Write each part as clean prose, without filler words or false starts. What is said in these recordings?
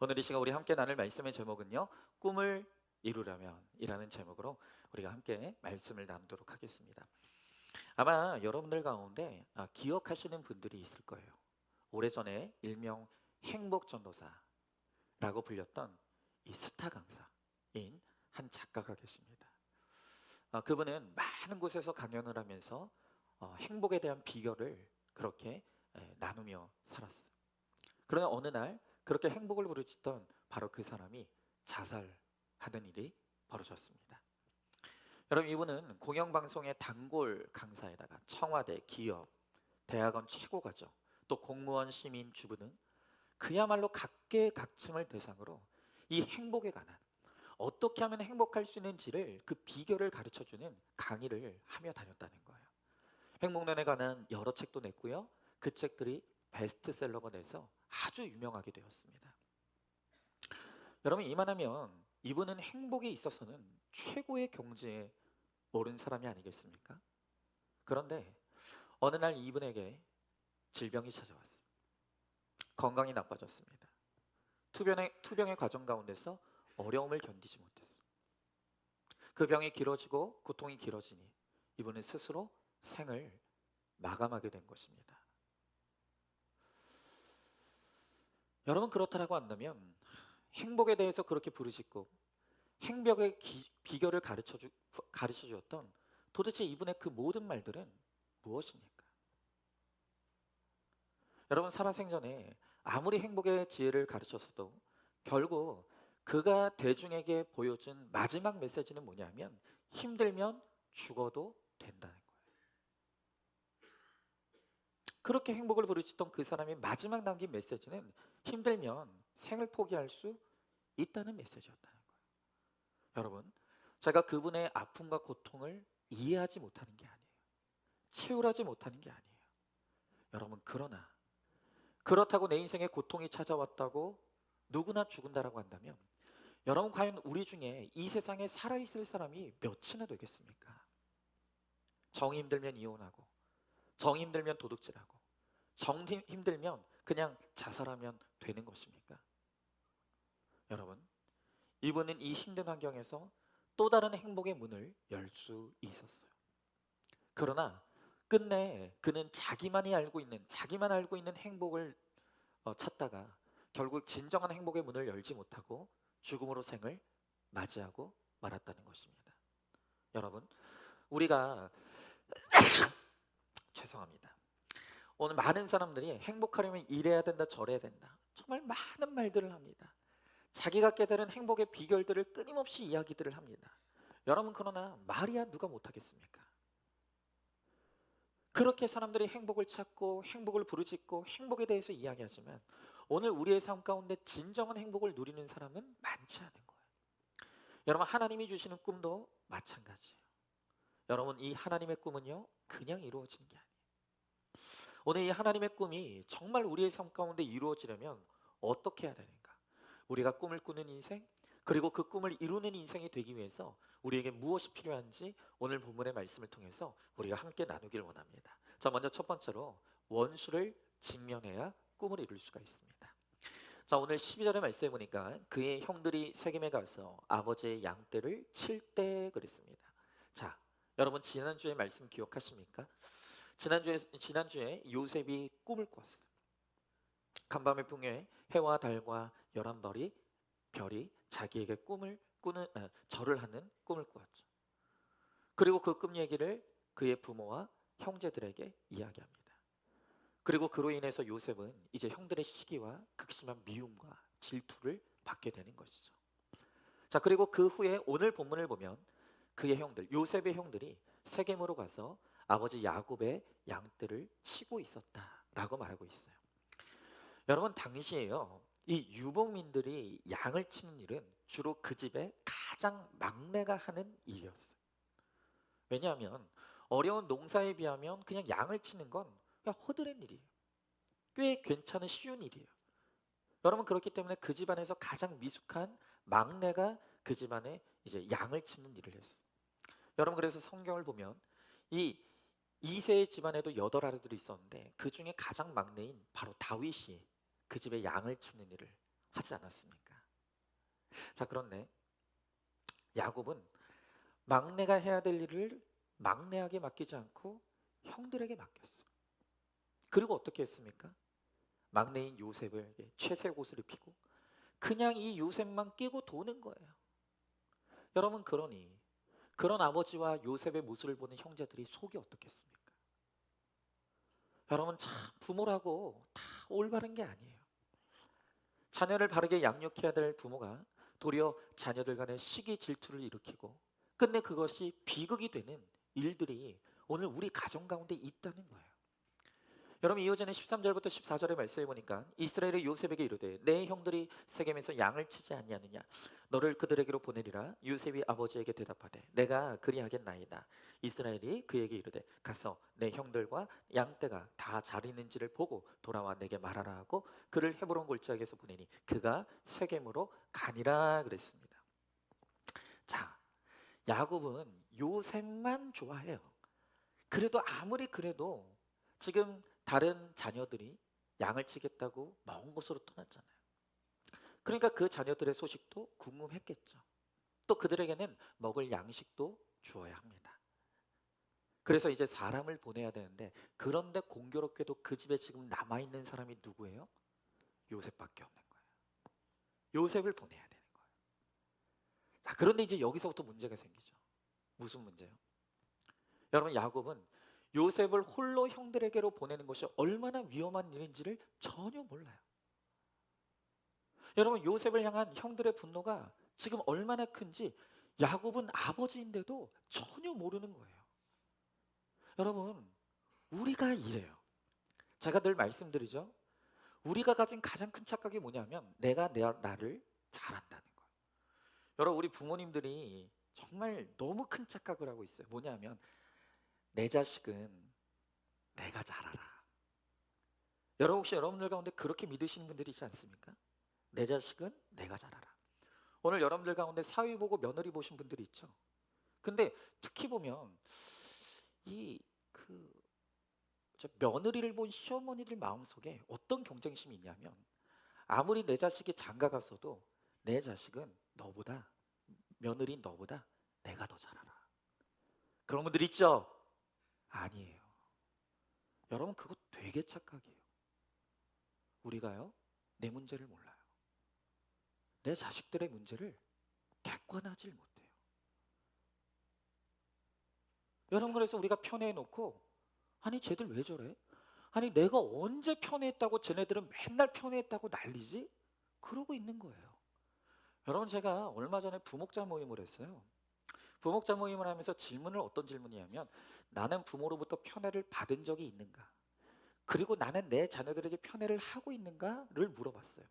오늘 이 시간 우리 함께 나눌 말씀의 제목은요, 꿈을 이루려면 이라는 제목으로 우리가 함께 말씀을 나누도록 하겠습니다. 아마 여러분들 가운데 기억하시는 분들이 있을 거예요. 오래전에 일명 행복전도사라고 불렸던 이 스타 강사인 한 작가가 계십니다. 그분은 많은 곳에서 강연을 하면서 행복에 대한 비결을 그렇게 나누며 살았어요. 그러나 어느 날 그렇게 행복을 부르짖던 바로 그 사람이 자살하는 일이 벌어졌습니다. 여러분, 이분은 공영방송의 단골 강사에다가 청와대, 기업, 대학원 최고가죠. 또 공무원, 시민, 주부 등 그야말로 각계각층을 대상으로 이 행복에 관한, 어떻게 하면 행복할 수 있는지를 그 비결을 가르쳐주는 강의를 하며 다녔다는 거예요. 행복론에 관한 여러 책도 냈고요. 그 책들이 베스트셀러가 돼서 아주 유명하게 되었습니다. 여러분, 이만하면 이분은 행복에 있어서는 최고의 경지에 오른 사람이 아니겠습니까? 그런데 어느 날 이분에게 질병이 찾아왔어요. 건강이 나빠졌습니다. 투병의 과정 가운데서 어려움을 견디지 못했어요. 그 병이 길어지고 고통이 길어지니 이분은 스스로 생을 마감하게 된 것입니다. 여러분, 그렇다라고 한다면 행복에 대해서 그렇게 부르짖고 행복의 비결을 가르쳐 주었던 도대체 이분의 그 모든 말들은 무엇입니까? 여러분, 살아생전에 아무리 행복의 지혜를 가르쳤어도 결국 그가 대중에게 보여준 마지막 메시지는 뭐냐면 힘들면 죽어도 된다는 거예요. 그렇게 행복을 부르짖던 그 사람이 마지막 남긴 메시지는 힘들면 생을 포기할 수 있다는 메시지였다는 거예요. 여러분, 제가 그분의 아픔과 고통을 이해하지 못하는 게 아니에요. 채울하지 못하는 게 아니에요. 여러분, 그러나 그렇다고 내 인생에 고통이 찾아왔다고 누구나 죽은다라고 한다면 여러분, 과연 우리 중에 이 세상에 살아있을 사람이 몇이나 되겠습니까? 정이 힘들면 이혼하고, 정이 힘들면 도둑질하고, 정이 힘들면 그냥 자살하면 되는 것입니까? 여러분, 이분은 이 힘든 환경에서 또 다른 행복의 문을 열 수 있었어요. 그러나 끝내 그는 자기만 알고 있는 행복을 찾다가 결국 진정한 행복의 문을 열지 못하고 죽음으로 생을 맞이하고 말았다는 것입니다. 여러분, 우리가 죄송합니다. 오늘 많은 사람들이 행복하려면 이래야 된다, 저래야 된다. 정말 많은 말들을 합니다. 자기가 깨달은 행복의 비결들을 끊임없이 이야기들을 합니다. 여러분, 그러나 말이야 누가 못하겠습니까? 그렇게 사람들이 행복을 찾고 행복을 부르짖고 행복에 대해서 이야기하지만 오늘 우리의 삶 가운데 진정한 행복을 누리는 사람은 많지 않은 거예요. 여러분, 하나님이 주시는 꿈도 마찬가지예요. 여러분, 이 하나님의 꿈은요, 그냥 이루어지는 게 아니에요. 오늘 이 하나님의 꿈이 정말 우리의 삶 가운데 이루어지려면 어떻게 해야 되는가? 우리가 꿈을 꾸는 인생, 그리고 그 꿈을 이루는 인생이 되기 위해서 우리에게 무엇이 필요한지 오늘 본문의 말씀을 통해서 우리가 함께 나누길 원합니다. 자, 먼저 첫 번째로 원수를 직면해야 꿈을 이룰 수가 있습니다. 자, 오늘 12절의 말씀에 보니까 그의 형들이 세겜에 가서 아버지의 양떼를 칠 때 그랬습니다. 자, 여러분, 지난주의 말씀 기억하십니까? 지난주에 요셉이 꿈을 꿨어요. 간밤의 풍요에 해와 달과 11별이 자기에게 절을 하는 꿈을 꾸었죠. 그리고 그 꿈 얘기를 그의 부모와 형제들에게 이야기합니다. 그리고 그로 인해서 요셉은 이제 형들의 시기와 극심한 미움과 질투를 받게 되는 것이죠. 자, 그리고 그 후에 오늘 본문을 보면 요셉의 형들이 세겜으로 가서 아버지 야곱의 양떼를 치고 있었다라고 말하고 있어요. 여러분, 당시에요, 이 유목민들이 양을 치는 일은 주로 그 집의 가장 막내가 하는 일이었어요. 왜냐하면 어려운 농사에 비하면 그냥 양을 치는 건 그냥 허드렛 일이에요. 꽤 괜찮은 쉬운 일이에요. 여러분, 그렇기 때문에 그 집안에서 가장 미숙한 막내가 그 집안에 이제 양을 치는 일을 했어요. 여러분, 그래서 성경을 보면 이 이세의 집안에도 8 아들들이 있었는데 그 중에 가장 막내인 바로 다윗이 그 집에 양을 치는 일을 하지 않았습니까? 자, 그런데 야곱은 막내가 해야 될 일을 막내에게 맡기지 않고 형들에게 맡겼어. 그리고 어떻게 했습니까? 막내인 요셉에게 채색 옷을 입히고 그냥 이 요셉만 끼고 도는 거예요. 여러분, 그러니 그런 아버지와 요셉의 모습을 보는 형제들이 속이 어떻겠습니까? 여러분, 참 부모라고 다 올바른 게 아니에요. 자녀를 바르게 양육해야 될 부모가 도리어 자녀들 간의 시기 질투를 일으키고 끝내 그것이 비극이 되는 일들이 오늘 우리 가정 가운데 있다는 거예요. 여러분, 이어지는 13절부터 14절의 말씀에 보니까 이스라엘의 요셉에게 이르되 내 형들이 세겜에서 양을 치지 아니하느냐 너를 그들에게로 보내리라. 요셉이 아버지에게 대답하되 내가 그리하겠나이다. 이스라엘이 그에게 이르되 가서 내 형들과 양떼가 다 잘 있는지를 보고 돌아와 내게 말하라 하고 그를 헤브론 골짜기에서 보내니 그가 세겜으로 가니라 그랬습니다. 자, 야곱은 요셉만 좋아해요. 그래도 아무리 그래도 지금 다른 자녀들이 양을 치겠다고 먼 곳으로 떠났잖아요. 그러니까 그 자녀들의 소식도 궁금했겠죠. 또 그들에게는 먹을 양식도 주어야 합니다. 그래서 이제 사람을 보내야 되는데 그런데 공교롭게도 그 집에 지금 남아있는 사람이 누구예요? 요셉밖에 없는 거예요. 요셉을 보내야 되는 거예요. 자, 그런데 이제 여기서부터 문제가 생기죠. 무슨 문제요? 여러분, 야곱은 요셉을 홀로 형들에게로 보내는 것이 얼마나 위험한 일인지를 전혀 몰라요. 여러분, 요셉을 향한 형들의 분노가 지금 얼마나 큰지 야곱은 아버지인데도 전혀 모르는 거예요. 여러분, 우리가 이래요. 제가 늘 말씀드리죠. 우리가 가진 가장 큰 착각이 뭐냐면 내가 나를 잘한다는 거예요. 여러분, 우리 부모님들이 정말 너무 큰 착각을 하고 있어요. 뭐냐면 내 자식은 내가 잘 알아. 여러분, 혹시 여러분들 가운데 그렇게 믿으시는 분들이 있지 않습니까? 내 자식은 내가 잘 알아. 오늘 여러분들 가운데 사위 보고 며느리 보신 분들이 있죠. 근데 특히 보면 이그 며느리를 본 시어머니들 마음속에 어떤 경쟁심이 있냐면 아무리 내 자식이 장가 갔어도 내 자식은 너보다 며느리 너보다 내가 더 잘 알아. 그런 분들 있죠? 아니에요. 여러분, 그거 되게 착각이에요. 우리가요, 내 문제를 몰라요. 내 자식들의 문제를 객관하지 못해요. 여러분, 그래서 우리가 편애해놓고 아니 쟤들 왜 저래? 아니 내가 언제 편애했다고 쟤네들은 맨날 편애했다고 난리지? 그러고 있는 거예요. 여러분, 제가 얼마 전에 부목자 모임을 했어요. 부목자 모임을 하면서 질문을 어떤 질문이냐면 나는 부모로부터 편애를 받은 적이 있는가? 그리고 나는 내 자녀들에게 편애를 하고 있는가를 물어봤어요.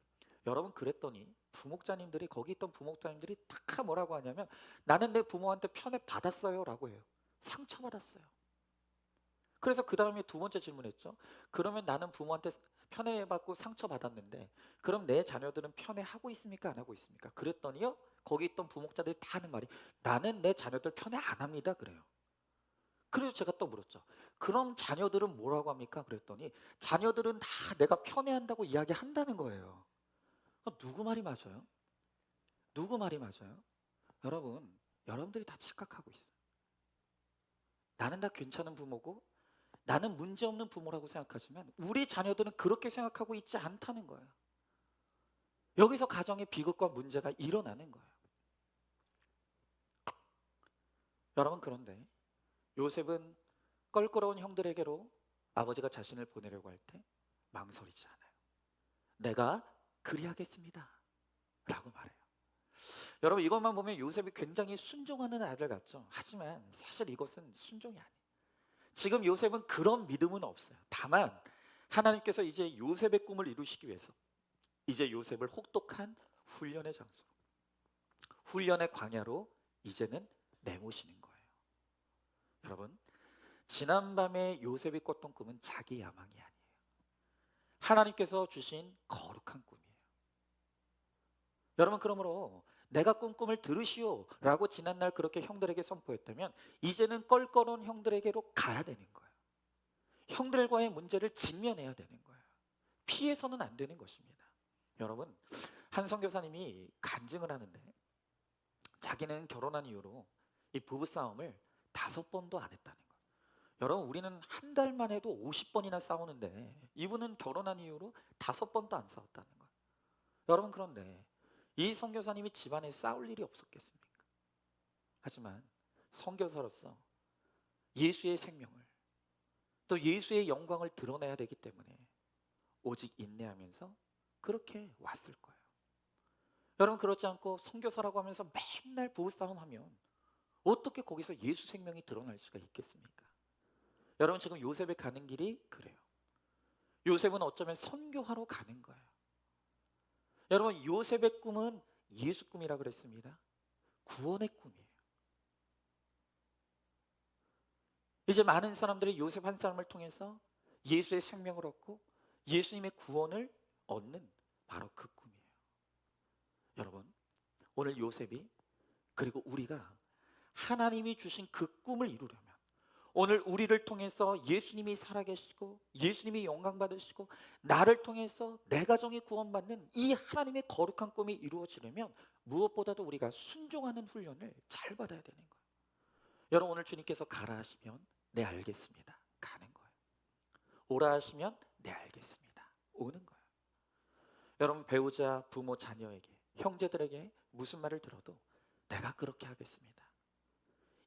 여러분, 그랬더니 부목자님들이 거기 있던 부목자님들이 다 뭐라고 하냐면 나는 내 부모한테 편애 받았어요 라고 해요. 상처받았어요. 그래서 그 다음에 두 번째 질문했죠. 그러면 나는 부모한테 편애받고 상처받았는데 그럼 내 자녀들은 편애하고 있습니까? 안 하고 있습니까? 그랬더니요, 거기 있던 부목자들이 다 하는 말이 나는 내 자녀들 편애 안 합니다 그래요. 그래서 제가 또 물었죠. 그럼 자녀들은 뭐라고 합니까? 그랬더니 자녀들은 다 내가 편애한다고 이야기한다는 거예요. 누구 말이 맞아요? 누구 말이 맞아요? 여러분, 여러분들이 다 착각하고 있어요. 나는 다 괜찮은 부모고 나는 문제없는 부모라고 생각하지만 우리 자녀들은 그렇게 생각하고 있지 않다는 거예요. 여기서 가정의 비극과 문제가 일어나는 거예요. 여러분, 그런데 요셉은 껄끄러운 형들에게로 아버지가 자신을 보내려고 할 때 망설이지 않아요. 내가 그리하겠습니다 라고 말해요. 여러분, 이것만 보면 요셉이 굉장히 순종하는 아들 같죠. 하지만 사실 이것은 순종이 아니에요. 지금 요셉은 그런 믿음은 없어요. 다만 하나님께서 이제 요셉의 꿈을 이루시기 위해서 이제 요셉을 혹독한 훈련의 장소, 훈련의 광야로 이제는 내모시는 거예요. 여러분, 지난밤에 요셉이 꿨던 꿈은 자기 야망이 아니에요. 하나님께서 주신 거룩한 꿈이에요. 여러분, 그러므로 내가 꾼 꿈을 들으시오 라고 지난날 그렇게 형들에게 선포했다면 이제는 껄끄러운 형들에게로 가야 되는 거예요. 형들과의 문제를 직면해야 되는 거예요. 피해서는 안 되는 것입니다. 여러분, 한 선교사님이 간증을 하는데 자기는 결혼한 이후로 이 부부싸움을 5번도 안 했다는 거예요. 여러분, 우리는 한 달만 해도 50번이나 싸우는데 이분은 결혼한 이후로 5번도 안 싸웠다는 거예요. 여러분, 그런데 이 선교사님이 집안에 싸울 일이 없었겠습니까? 하지만 선교사로서 예수의 생명을, 또 예수의 영광을 드러내야 되기 때문에 오직 인내하면서 그렇게 왔을 거예요. 여러분, 그렇지 않고 선교사라고 하면서 맨날 부부싸움하면 어떻게 거기서 예수 생명이 드러날 수가 있겠습니까? 여러분, 지금 요셉이 가는 길이 그래요. 요셉은 어쩌면 선교하러 가는 거예요. 여러분, 요셉의 꿈은 예수 꿈이라 그랬습니다. 구원의 꿈이에요. 이제 많은 사람들이 요셉 한 사람을 통해서 예수의 생명을 얻고 예수님의 구원을 얻는 바로 그 꿈이에요. 여러분, 오늘 요셉이, 그리고 우리가 하나님이 주신 그 꿈을 이루려면 오늘 우리를 통해서 예수님이 살아계시고 예수님이 영광 받으시고 나를 통해서 내 가정이 구원받는 이 하나님의 거룩한 꿈이 이루어지려면 무엇보다도 우리가 순종하는 훈련을 잘 받아야 되는 거예요. 여러분, 오늘 주님께서 가라 하시면 네, 알겠습니다. 가는 거예요. 오라 하시면 네, 알겠습니다. 오는 거예요. 여러분, 배우자, 부모, 자녀에게, 형제들에게 무슨 말을 들어도 내가 그렇게 하겠습니다.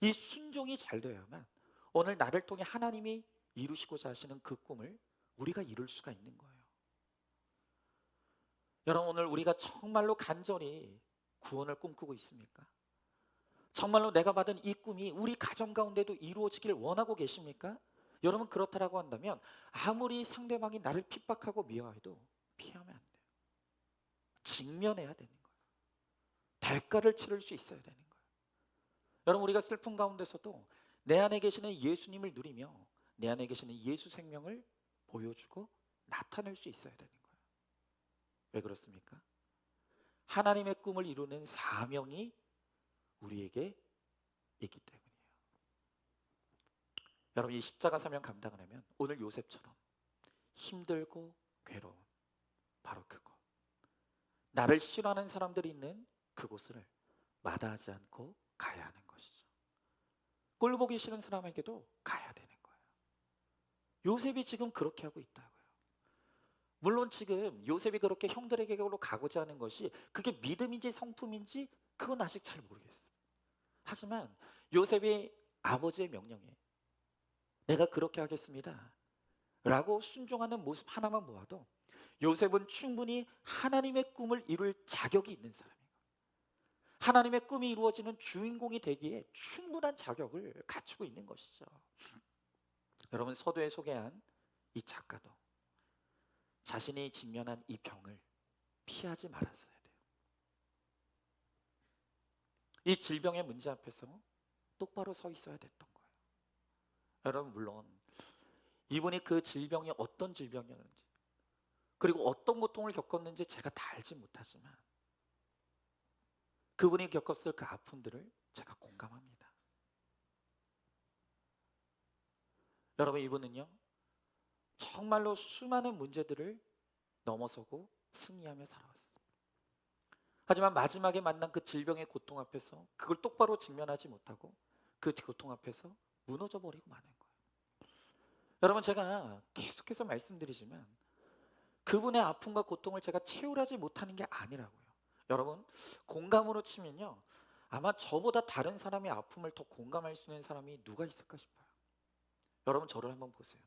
이 순종이 잘 되어야만 오늘 나를 통해 하나님이 이루시고자 하시는 그 꿈을 우리가 이룰 수가 있는 거예요. 여러분, 오늘 우리가 정말로 간절히 구원을 꿈꾸고 있습니까? 정말로 내가 받은 이 꿈이 우리 가정 가운데도 이루어지길 원하고 계십니까? 여러분, 그렇다라고 한다면 아무리 상대방이 나를 핍박하고 미워해도 피하면 안 돼요. 직면해야 되는 거예요. 대가를 치를 수 있어야 되는 거예요. 여러분, 우리가 슬픔 가운데서도 내 안에 계시는 예수님을 누리며 내 안에 계시는 예수 생명을 보여주고 나타낼 수 있어야 되는 거예요. 왜 그렇습니까? 하나님의 꿈을 이루는 사명이 우리에게 있기 때문이에요. 여러분, 이 십자가 사명 감당을 하면 오늘 요셉처럼 힘들고 괴로운 바로 그곳, 나를 싫어하는 사람들이 있는 그곳을 마다하지 않고 가야 하는 것이죠. 꼴 보기 싫은 사람에게도 가야 되는 거예요. 요셉이 지금 그렇게 하고 있다고요. 물론 지금 요셉이 그렇게 형들에게로 가고자 하는 것이 그게 믿음인지 성품인지 그건 아직 잘 모르겠어요. 하지만 요셉이 아버지의 명령에 내가 그렇게 하겠습니다 라고 순종하는 모습 하나만 보아도 요셉은 충분히 하나님의 꿈을 이룰 자격이 있는 사람이에요. 하나님의 꿈이 이루어지는 주인공이 되기에 충분한 자격을 갖추고 있는 것이죠. 여러분, 서두에 소개한 이 작가도 자신이 직면한 이 병을 피하지 말았어야 돼요. 이 질병의 문제 앞에서 똑바로 서 있어야 됐던 거예요. 여러분, 물론 이분이 그 질병이 어떤 질병이었는지 그리고 어떤 고통을 겪었는지 제가 다 알지 못하지만 그분이 겪었을 그 아픔들을 제가 공감합니다. 여러분, 이분은요 정말로 수많은 문제들을 넘어서고 승리하며 살아왔어요. 하지만 마지막에 만난 그 질병의 고통 앞에서 그걸 똑바로 직면하지 못하고 그 고통 앞에서 무너져 버리고 마는 거예요. 여러분, 제가 계속해서 말씀드리지만 그분의 아픔과 고통을 제가 채울하지 못하는 게 아니라고요. 여러분, 공감으로 치면요 아마 저보다 다른 사람의 아픔을 더 공감할 수 있는 사람이 누가 있을까 싶어요. 여러분, 저를 한번 보세요.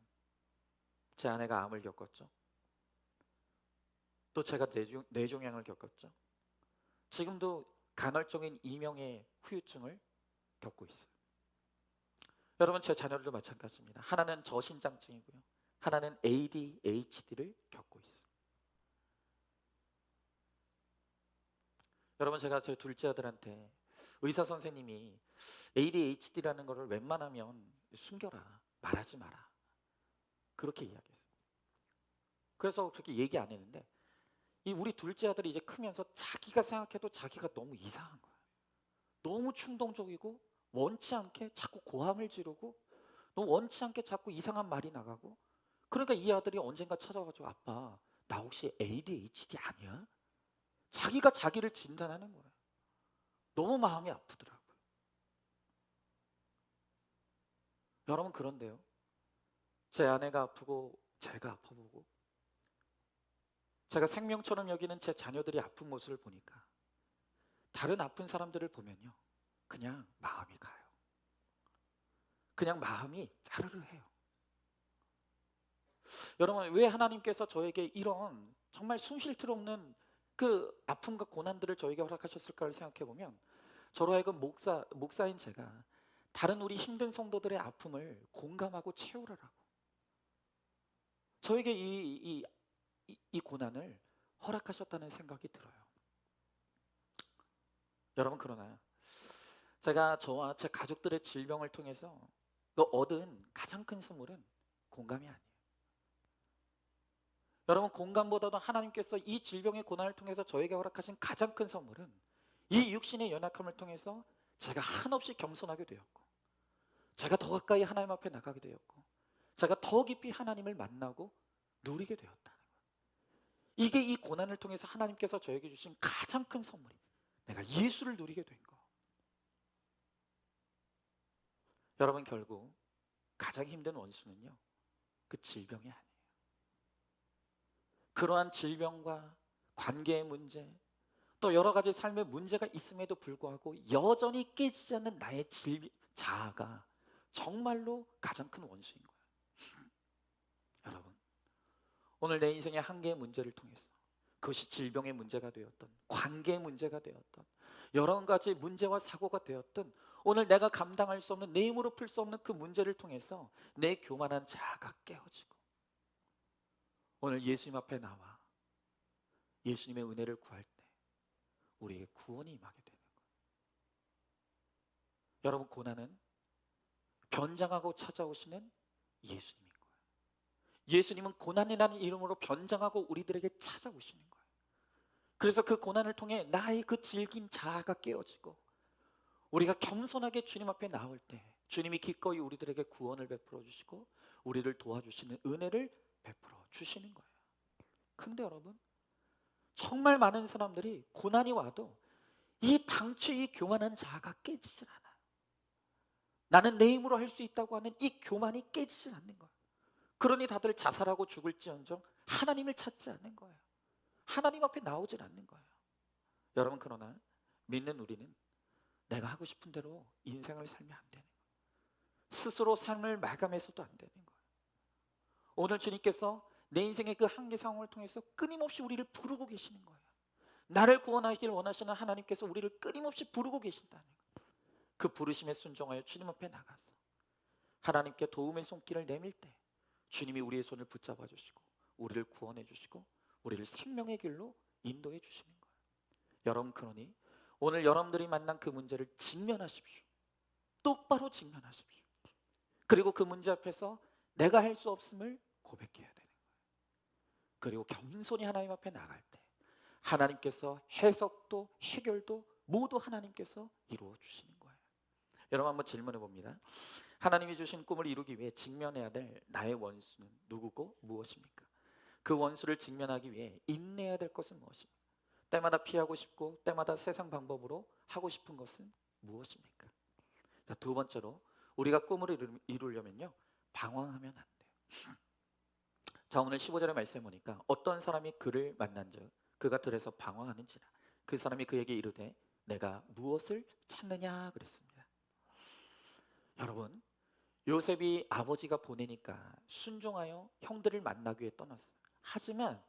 제 아내가 암을 겪었죠. 또 제가 뇌종양을 겪었죠. 지금도 간헐적인 이명의 후유증을 겪고 있어요. 여러분, 제 자녀들도 마찬가지입니다. 하나는 저신장증이고요, 하나는 ADHD를 겪고 있어요. 여러분, 제가 제 둘째 아들한테 의사 선생님이 ADHD라는 것을 웬만하면 숨겨라, 말하지 마라, 그렇게 이야기했어요. 그래서 그렇게 얘기 안 했는데 이 우리 둘째 아들이 이제 크면서 자기가 생각해도 자기가 너무 이상한 거야. 너무 충동적이고 원치 않게 자꾸 고함을 지르고 너무 원치 않게 자꾸 이상한 말이 나가고, 그러니까 이 아들이 언젠가 찾아와가지고 아빠 나 혹시 ADHD 아니야? 자기가 자기를 진단하는 거예요. 너무 마음이 아프더라고요. 여러분, 그런데요, 제 아내가 아프고 제가 아파보고 제가 생명처럼 여기는 제 자녀들이 아픈 모습을 보니까 다른 아픈 사람들을 보면요, 그냥 마음이 가요. 그냥 마음이 짜르르 해요. 여러분, 왜 하나님께서 저에게 이런 정말 숨 쉴 틈 없는 그 아픔과 고난들을 저에게 허락하셨을까를 생각해 보면, 저로 하여금 목사인 제가 다른 우리 힘든 성도들의 아픔을 공감하고 채우라라고 저에게 이 고난을 허락하셨다는 생각이 들어요. 여러분, 그러나 제가 저와 제 가족들의 질병을 통해서 얻은 가장 큰 선물은 공감이 아니에요. 여러분, 공감보다도 하나님께서 이 질병의 고난을 통해서 저에게 허락하신 가장 큰 선물은 이 육신의 연약함을 통해서 제가 한없이 겸손하게 되었고, 제가 더 가까이 하나님 앞에 나가게 되었고, 제가 더 깊이 하나님을 만나고 누리게 되었다는 거예요. 이게 이 고난을 통해서 하나님께서 저에게 주신 가장 큰 선물이, 내가 예수를 누리게 된 거. 여러분, 결국 가장 힘든 원수는요, 그 질병이 아니에요. 그러한 질병과 관계의 문제, 또 여러 가지 삶의 문제가 있음에도 불구하고 여전히 깨지지 않는 나의 자아가 정말로 가장 큰 원수인 거예요. 여러분, 오늘 내 인생의 한 개의 문제를 통해서, 그것이 질병의 문제가 되었던, 관계의 문제가 되었던, 여러 가지 문제와 사고가 되었던, 오늘 내가 감당할 수 없는, 내 힘으로 풀 수 없는 그 문제를 통해서 내 교만한 자아가 깨어지고, 오늘 예수님 앞에 나와 예수님의 은혜를 구할 때 우리에게 구원이 임하게 되는 거예요. 여러분, 고난은 변장하고 찾아오시는 예수님인 거예요. 예수님은 고난이라는 이름으로 변장하고 우리들에게 찾아오시는 거예요. 그래서 그 고난을 통해 나의 그 질긴 자아가 깨어지고, 우리가 겸손하게 주님 앞에 나올 때 주님이 기꺼이 우리들에게 구원을 베풀어 주시고 우리를 도와주시는 은혜를 베풀어 주시는 거예요. 근데 여러분, 정말 많은 사람들이 고난이 와도 이 당초 이 교만한 자아가 깨지질 않아요. 나는 내 힘으로 할 수 있다고 하는 이 교만이 깨지질 않는 거예요. 그러니 다들 자살하고 죽을지언정 하나님을 찾지 않는 거예요. 하나님 앞에 나오질 않는 거예요. 여러분, 그러나 믿는 우리는 내가 하고 싶은 대로 인생을 살면 안 되는 거예요. 스스로 삶을 마감해서도 안 되는 거예요. 오늘 주님께서 내 인생의 그 한계 상황을 통해서 끊임없이 우리를 부르고 계시는 거예요. 나를 구원하기를 원하시는 하나님께서 우리를 끊임없이 부르고 계신다는 거예요. 그 부르심에 순종하여 주님 앞에 나가서 하나님께 도움의 손길을 내밀 때 주님이 우리의 손을 붙잡아 주시고 우리를 구원해 주시고 우리를 생명의 길로 인도해 주시는 거예요. 여러분, 그러니 오늘 여러분들이 만난 그 문제를 직면하십시오. 똑바로 직면하십시오. 그리고 그 문제 앞에서 내가 할 수 없음을 고백해야 되는 거예요. 그리고 겸손히 하나님 앞에 나갈 때 하나님께서 해석도 해결도 모두 하나님께서 이루어 주시는 거예요. 여러분, 한번 질문해 봅니다. 하나님이 주신 꿈을 이루기 위해 직면해야 될 나의 원수는 누구고 무엇입니까? 그 원수를 직면하기 위해 인내해야 될 것은 무엇입니까? 때마다 피하고 싶고 때마다 세상 방법으로 하고 싶은 것은 무엇입니까? 자, 두 번째로 우리가 꿈을 이루려면요, 방황하면 안 돼요. 자, 오늘 15절의 말씀에 보니까 어떤 사람이 그를 만난즉 그가 들에서 방황하는지라 그 사람이 그에게 이르되 내가 무엇을 찾느냐 그랬습니다. 여러분, 요셉이 아버지가 보내니까 순종하여 형들을 만나기 위해 떠났어요. 하지만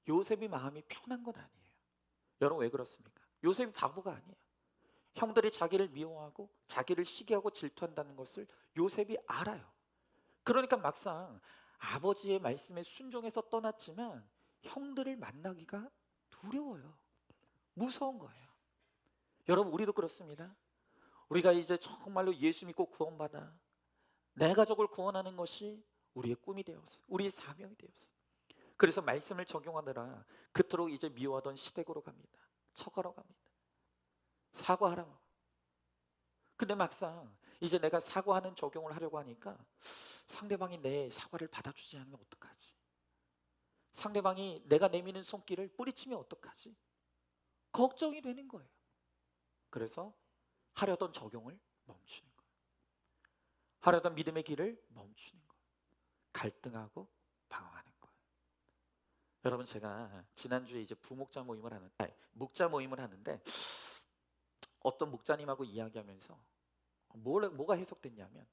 요셉이 마음이 편한 건 아니에요. 여러분, 왜 그렇습니까? 요셉이 바보가 아니에요. 형들이 자기를 미워하고 자기를 시기하고 질투한다는 것을 요셉이 알아요. 그러니까 막상 아버지의 말씀에 순종해서 떠났지만 형들을 만나기가 두려워요. 무서운 거예요. 여러분, 우리도 그렇습니다. 우리가 이제 정말로 예수 믿고 구원받아 내 가족을 구원하는 것이 우리의 꿈이 되었어. 우리의 사명이 되었어. 그래서 말씀을 적용하느라 그토록 이제 미워하던 시댁으로 갑니다. 처가로 갑니다. 사과하라고. 근데 막상 이제 내가 사과하는 적용을 하려고 하니까 상대방이 내 사과를 받아주지 않으면 어떡하지? 상대방이 내가 내미는 손길을 뿌리치면 어떡하지? 걱정이 되는 거예요. 그래서 하려던 적용을 멈추는 거예요. 하려던 믿음의 길을 멈추는 거예요. 갈등하고 방황하는 거예요. 여러분, 제가 지난주에 이제 목자 모임을 하는데 어떤 목자님하고 이야기하면서 뭐가 해석됐냐면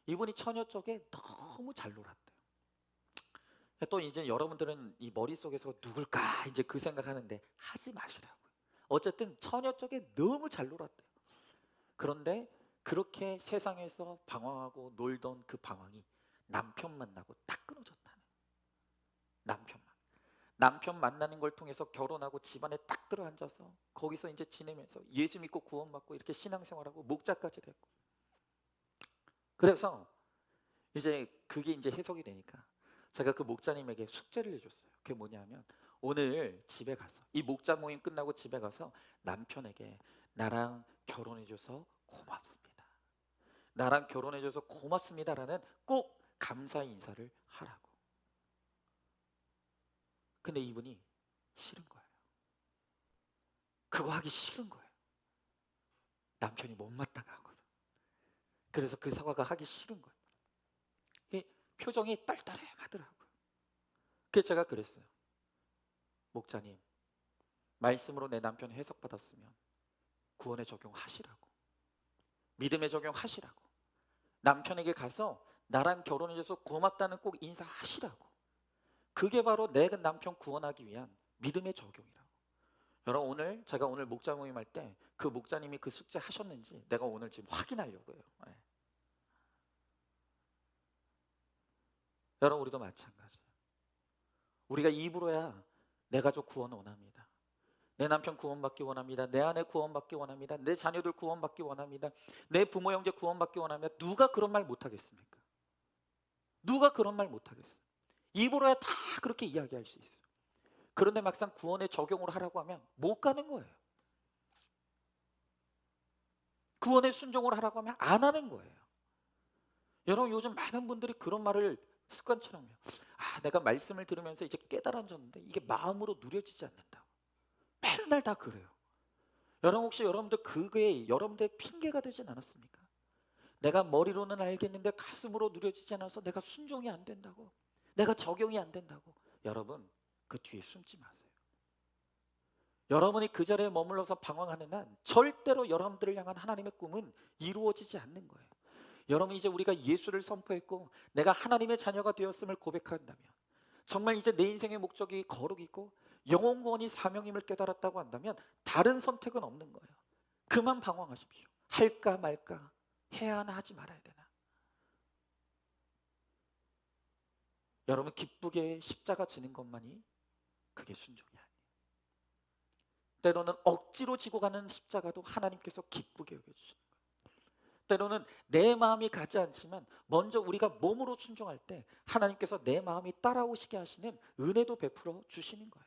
이분이 처녀 쪽에 너무 잘 놀았대요. 또 이제 여러분들은 이 머릿속에서 누굴까 이제 그 생각하는데 하지 마시라고요. 어쨌든 처녀 쪽에 너무 잘 놀았대요. 그런데 그렇게 세상에서 방황하고 놀던 그 방황이 남편 만나고 딱 끊어졌다는. 남편 만나는 걸 통해서 결혼하고 집안에 딱 들어앉아서 거기서 이제 지내면서 예수 믿고 구원받고 이렇게 신앙생활하고 목자까지 됐고. 그래서 이제 그게 이제 해석이 되니까 제가 그 목자님에게 숙제를 내줬어요. 그게 뭐냐면 오늘 집에 가서 이 목자 모임 끝나고 집에 가서 남편에게 나랑 결혼해줘서 고맙습니다. 나랑 결혼해줘서 고맙습니다라는 꼭 감사 인사를 하라고. 근데 이분이 싫은 거예요. 그거 하기 싫은 거예요. 남편이 못마땅해 하거든. 그래서 그 사과가 하기 싫은 거예요. 이 표정이 떨떠름하더라고요. 그래서 제가 그랬어요. 목자님, 말씀으로 내 남편 해석받았으면 구원에 적용하시라고. 믿음에 적용하시라고. 남편에게 가서 나랑 결혼해줘서 고맙다는 꼭 인사하시라고. 그게 바로 내 남편 구원하기 위한 믿음의 적용이라고. 여러분, 제가 오늘 목자 모임 할 때 그 목자님이 그 숙제 하셨는지 내가 오늘 지금 확인하려고 해요. 네. 여러분, 우리도 마찬가지예요. 우리가 입으로야 내 가족 구원 원합니다. 내 남편 구원받기 원합니다. 내 아내 구원받기 원합니다. 내 자녀들 구원받기 원합니다. 내 부모 형제 구원받기 원합니다. 누가 그런 말 못하겠습니까? 누가 그런 말 못하겠어요? 입으로야 다 그렇게 이야기할 수 있어요. 그런데 막상 구원에 적용을 하라고 하면 못 가는 거예요. 구원에 순종을 하라고 하면 안 하는 거예요. 여러분, 요즘 많은 분들이 그런 말을 습관처럼 해요. 내가 말씀을 들으면서 이제 깨달아졌는데 이게 마음으로 누려지지 않는다. 맨날 다 그래요. 여러분, 혹시 여러분들 그게 여러분들의 핑계가 되진 않았습니까? 내가 머리로는 알겠는데 가슴으로 누려지지 않아서 내가 순종이 안 된다고, 내가 적용이 안 된다고. 여러분, 그 뒤에 숨지 마세요. 여러분이 그 자리에 머물러서 방황하는 한 절대로 여러분들을 향한 하나님의 꿈은 이루어지지 않는 거예요. 여러분, 이제 우리가 예수를 선포했고 내가 하나님의 자녀가 되었음을 고백한다면, 정말 이제 내 인생의 목적이 거룩이고 영혼 구원이 사명임을 깨달았다고 한다면 다른 선택은 없는 거예요. 그만 방황하십시오. 할까 말까, 해야 하나 하지 말아야 되나. 여러분, 기쁘게 십자가 지는 것만이 그게 순종이 아니에요. 때로는 억지로 지고 가는 십자가도 하나님께서 기쁘게 여겨주시는 거예요. 때로는 내 마음이 가지 않지만 먼저 우리가 몸으로 순종할 때 하나님께서 내 마음이 따라오시게 하시는 은혜도 베풀어 주시는 거예요.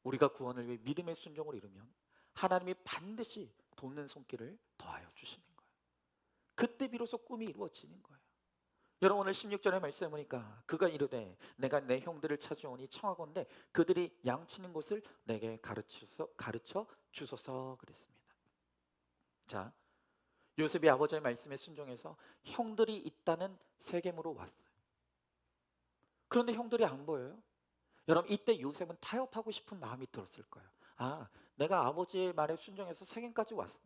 우리가 구원을 위해 믿음의 순종을 이루면 하나님이 반드시 돕는 손길을 더하여 주시는 거예요. 그때 비로소 꿈이 이루어지는 거예요. 여러분, 오늘 16절의 말씀에 보니까 그가 이르되 내가 내 형들을 찾아오니 청하건대 그들이 양치는 곳을 내게 가르쳐 주소서 그랬습니다. 자, 요셉이 아버지의 말씀에 순종해서 형들이 있다는 세겜으로 왔어요. 그런데 형들이 안 보여요. 여러분, 이때 요셉은 타협하고 싶은 마음이 들었을 거예요. 내가 아버지의 말에 순종해서 세겜까지 왔어.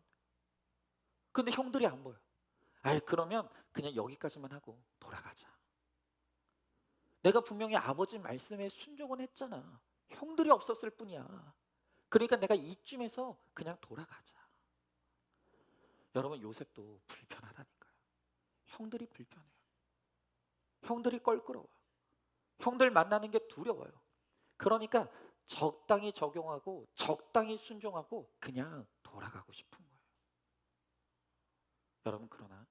근데 형들이 안 보여. 그러면 그냥 여기까지만 하고 돌아가자. 내가 분명히 아버지 말씀에 순종은 했잖아. 형들이 없었을 뿐이야. 그러니까 내가 이쯤에서 그냥 돌아가자. 여러분, 요셉도 불편하다니까요. 형들이 불편해요. 형들이 껄끄러워요. 형들 만나는 게 두려워요. 그러니까 적당히 적용하고 적당히 순종하고 그냥 돌아가고 싶은 거예요. 여러분, 그러나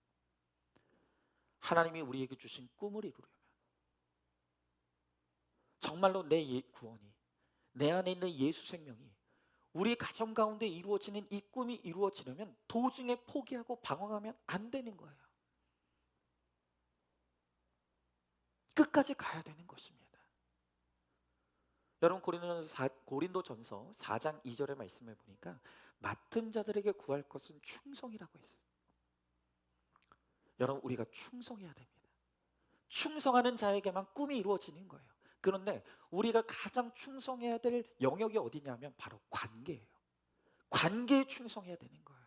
하나님이 우리에게 주신 꿈을 이루려면 정말로 내 구원이, 내 안에 있는 예수 생명이 우리 가정 가운데 이루어지는 이 꿈이 이루어지려면 도중에 포기하고 방황하면 안 되는 거예요. 끝까지 가야 되는 것입니다. 여러분 고린도전서 4장 2절의 말씀을 보니까 맡은 자들에게 구할 것은 충성이라고 했어요. 여러분 우리가 충성해야 됩니다. 충성하는 자에게만 꿈이 이루어지는 거예요. 그런데 우리가 가장 충성해야 될 영역이 어디냐면 바로 관계예요. 관계에 충성해야 되는 거예요.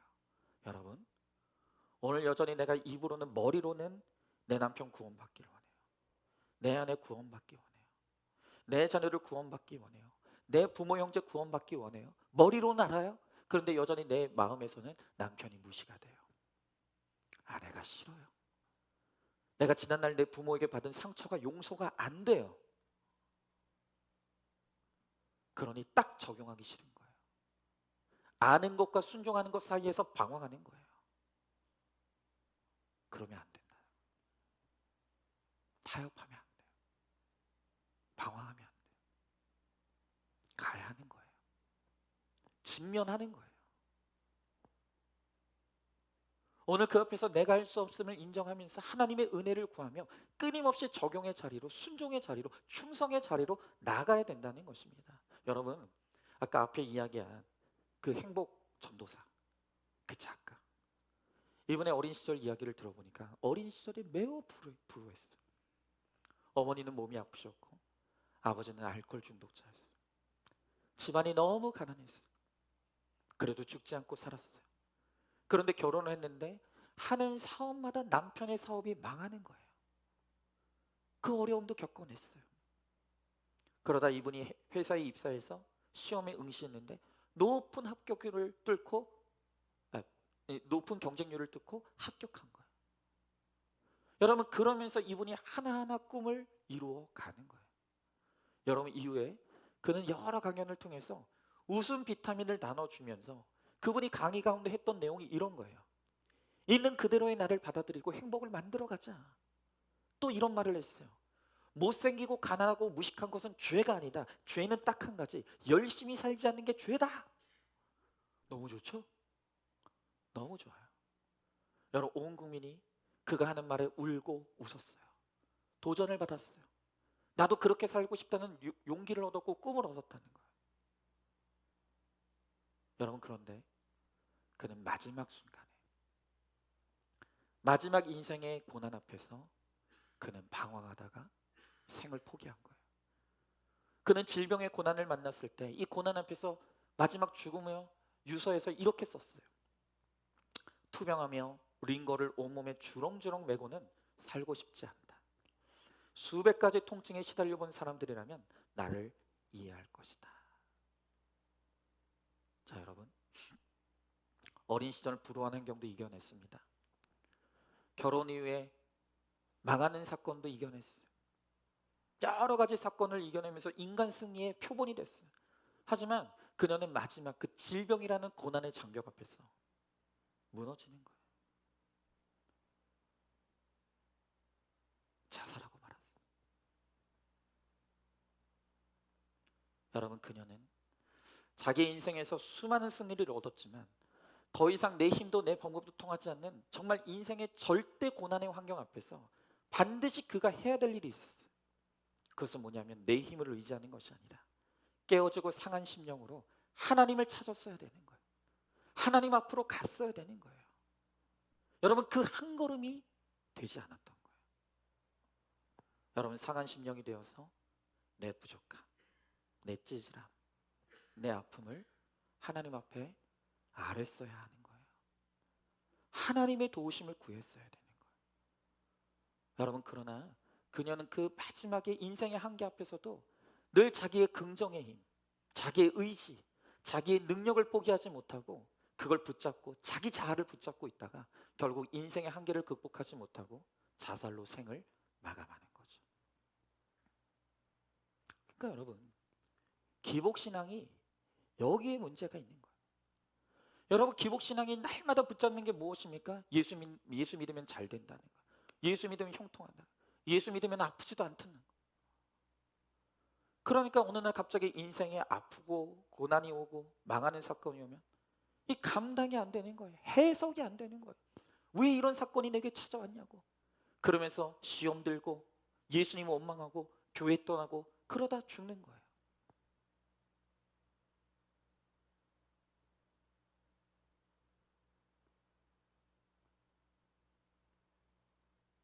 여러분 오늘 여전히 내가 입으로는 머리로는 내 남편 구원받기를 원해요. 내 아내 구원받기 원해요. 내 자녀를 구원받기 원해요. 내 부모 형제 구원받기 원해요. 머리로는 알아요. 그런데 여전히 내 마음에서는 남편이 무시가 돼요. 아내가 싫어요. 내가 지난날 내 부모에게 받은 상처가 용서가 안 돼요. 그러니 딱 적용하기 싫은 거예요. 아는 것과 순종하는 것 사이에서 방황하는 거예요. 그러면 안 된다. 타협하면 안 돼요. 방황하면 안 돼요. 가야 하는 거예요. 직면하는 거예요. 오늘 그 앞에서 내가 할 수 없음을 인정하면서 하나님의 은혜를 구하며 끊임없이 적용의 자리로, 순종의 자리로, 충성의 자리로 나가야 된다는 것입니다. 여러분 아까 앞에 이야기한 그 행복 전도사, 그 작가, 이번에 어린 시절 이야기를 들어보니까 어린 시절에 매우 불우했어요. 어머니는 몸이 아프셨고 아버지는 알코올 중독자였어요. 집안이 너무 가난했어요. 그래도 죽지 않고 살았어요. 그런데 결혼을 했는데 하는 사업마다 남편의 사업이 망하는 거예요. 그 어려움도 겪어냈어요. 그러다 이분이 회사에 입사해서 시험에 응시했는데 높은 합격률을 뚫고 높은 경쟁률을 뚫고 합격한 거예요. 여러분 그러면서 이분이 하나하나 꿈을 이루어 가는 거예요. 여러분 이후에 그는 여러 강연을 통해서 웃음 비타민을 나눠주면서 그분이 강의 가운데 했던 내용이 이런 거예요. 있는 그대로의 나를 받아들이고 행복을 만들어가자. 또 이런 말을 했어요. 못생기고 가난하고 무식한 것은 죄가 아니다. 죄는 딱 한 가지. 열심히 살지 않는 게 죄다. 너무 좋죠? 너무 좋아요. 여러분 온 국민이 그가 하는 말에 울고 웃었어요. 도전을 받았어요. 나도 그렇게 살고 싶다는 용기를 얻었고 꿈을 얻었다는 거예요. 여러분 그런데 그는 마지막 순간에 마지막 인생의 고난 앞에서 그는 방황하다가 생을 포기한 거예요. 그는 질병의 고난을 만났을 때 이 고난 앞에서 마지막 죽음의 유서에서 이렇게 썼어요. 투병하며 링거를 온몸에 주렁주렁 메고는 살고 싶지 않다. 수백 가지 통증에 시달려 본 사람들이라면 나를 이해할 것이다. 자 여러분 어린 시절 불우한 환경도 이겨냈습니다. 결혼 이후에 망하는 사건도 이겨냈어요. 여러 가지 사건을 이겨내면서 인간 승리의 표본이 됐어요. 하지만 그녀는 마지막 그 질병이라는 고난의 장벽 앞에서 무너지는 거예요. 자살하고 말았어요. 여러분 그녀는 자기 인생에서 수많은 승리를 얻었지만 더 이상 내 힘도 내 방법도 통하지 않는 정말 인생의 절대 고난의 환경 앞에서 반드시 그가 해야 될 일이 있었어요. 그것은 뭐냐면 내 힘을 의지하는 것이 아니라 깨어지고 상한 심령으로 하나님을 찾았어야 되는 거예요. 하나님 앞으로 갔어야 되는 거예요. 여러분 그 한 걸음이 되지 않았던 거예요. 여러분 상한 심령이 되어서 내 부족함, 내 찌질함, 내 아픔을 하나님 앞에 아랬어야 하는 거예요. 하나님의 도우심을 구했어야 되는 거예요. 여러분 그러나 그녀는 그 마지막에 인생의 한계 앞에서도 늘 자기의 긍정의 힘, 자기의 의지, 자기의 능력을 포기하지 못하고 그걸 붙잡고 자기 자아를 붙잡고 있다가 결국 인생의 한계를 극복하지 못하고 자살로 생을 마감하는 거죠. 그러니까 여러분 기복신앙이 여기에 문제가 있는 거예요. 여러분 기복신앙이 날마다 붙잡는 게 무엇입니까? 예수 믿으면 잘 된다는 거예요. 예수 믿으면 형통한다. 예수 믿으면 아프지도 않다는 거예요. 그러니까 어느 날 갑자기 인생에 아프고 고난이 오고 망하는 사건이 오면 이 감당이 안 되는 거예요. 해석이 안 되는 거예요. 왜 이런 사건이 내게 찾아왔냐고. 그러면서 시험 들고 예수님 원망하고 교회 떠나고 그러다 죽는 거예요.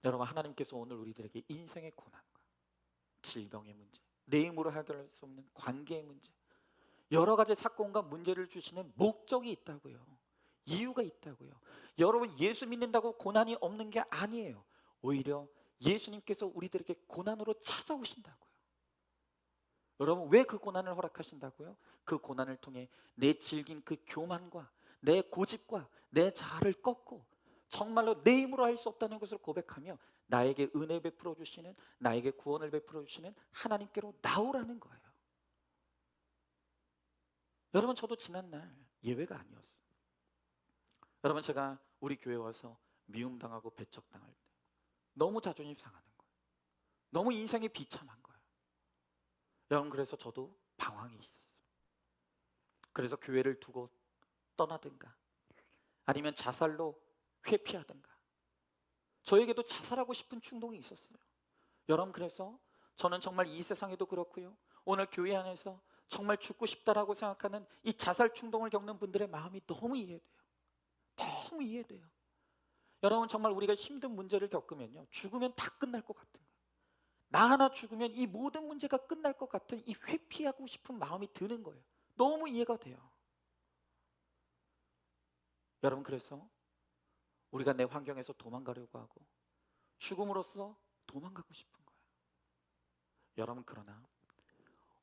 여러분, 하나님께서 오늘 우리들에게 인생의 고난과 질병의 문제, 내 힘으로 해결할 수 없는 관계의 문제, 여러 가지 사건과 문제를 주시는 목적이 있다고요. 이유가 있다고요. 여러분, 예수 믿는다고 고난이 없는 게 아니에요. 오히려 예수님께서 우리들에게 고난으로 찾아오신다고요. 여러분, 왜 그 고난을 허락하신다고요? 그 고난을 통해 내 질긴 그 교만과 내 고집과 내 자아를 꺾고 정말로 내 힘으로 할 수 없다는 것을 고백하며 나에게 은혜 베풀어 주시는, 나에게 구원을 베풀어 주시는 하나님께로 나오라는 거예요. 여러분, 저도 지난날 예외가 아니었어요. 여러분, 제가 우리 교회 와서 미움당하고 배척당할 때 너무 자존심 상하는 거예요. 너무 인생이 비참한 거예요. 여러분, 그래서 저도 방황이 있었어요. 그래서 교회를 두고 떠나든가 아니면 자살로 회피하든가, 저에게도 자살하고 싶은 충동이 있었어요. 여러분, 그래서 저는 정말 이 세상에도 그렇고요, 오늘 교회 안에서 정말 죽고 싶다라고 생각하는 이 자살 충동을 겪는 분들의 마음이 너무 이해돼요. 너무 이해돼요. 여러분, 정말 우리가 힘든 문제를 겪으면요, 죽으면 다 끝날 것 같은 거예요. 나 하나 죽으면 이 모든 문제가 끝날 것 같은 이 회피하고 싶은 마음이 드는 거예요. 너무 이해가 돼요. 여러분, 그래서 우리가 내 환경에서 도망가려고 하고 죽음으로써 도망가고 싶은 거예요. 여러분, 그러나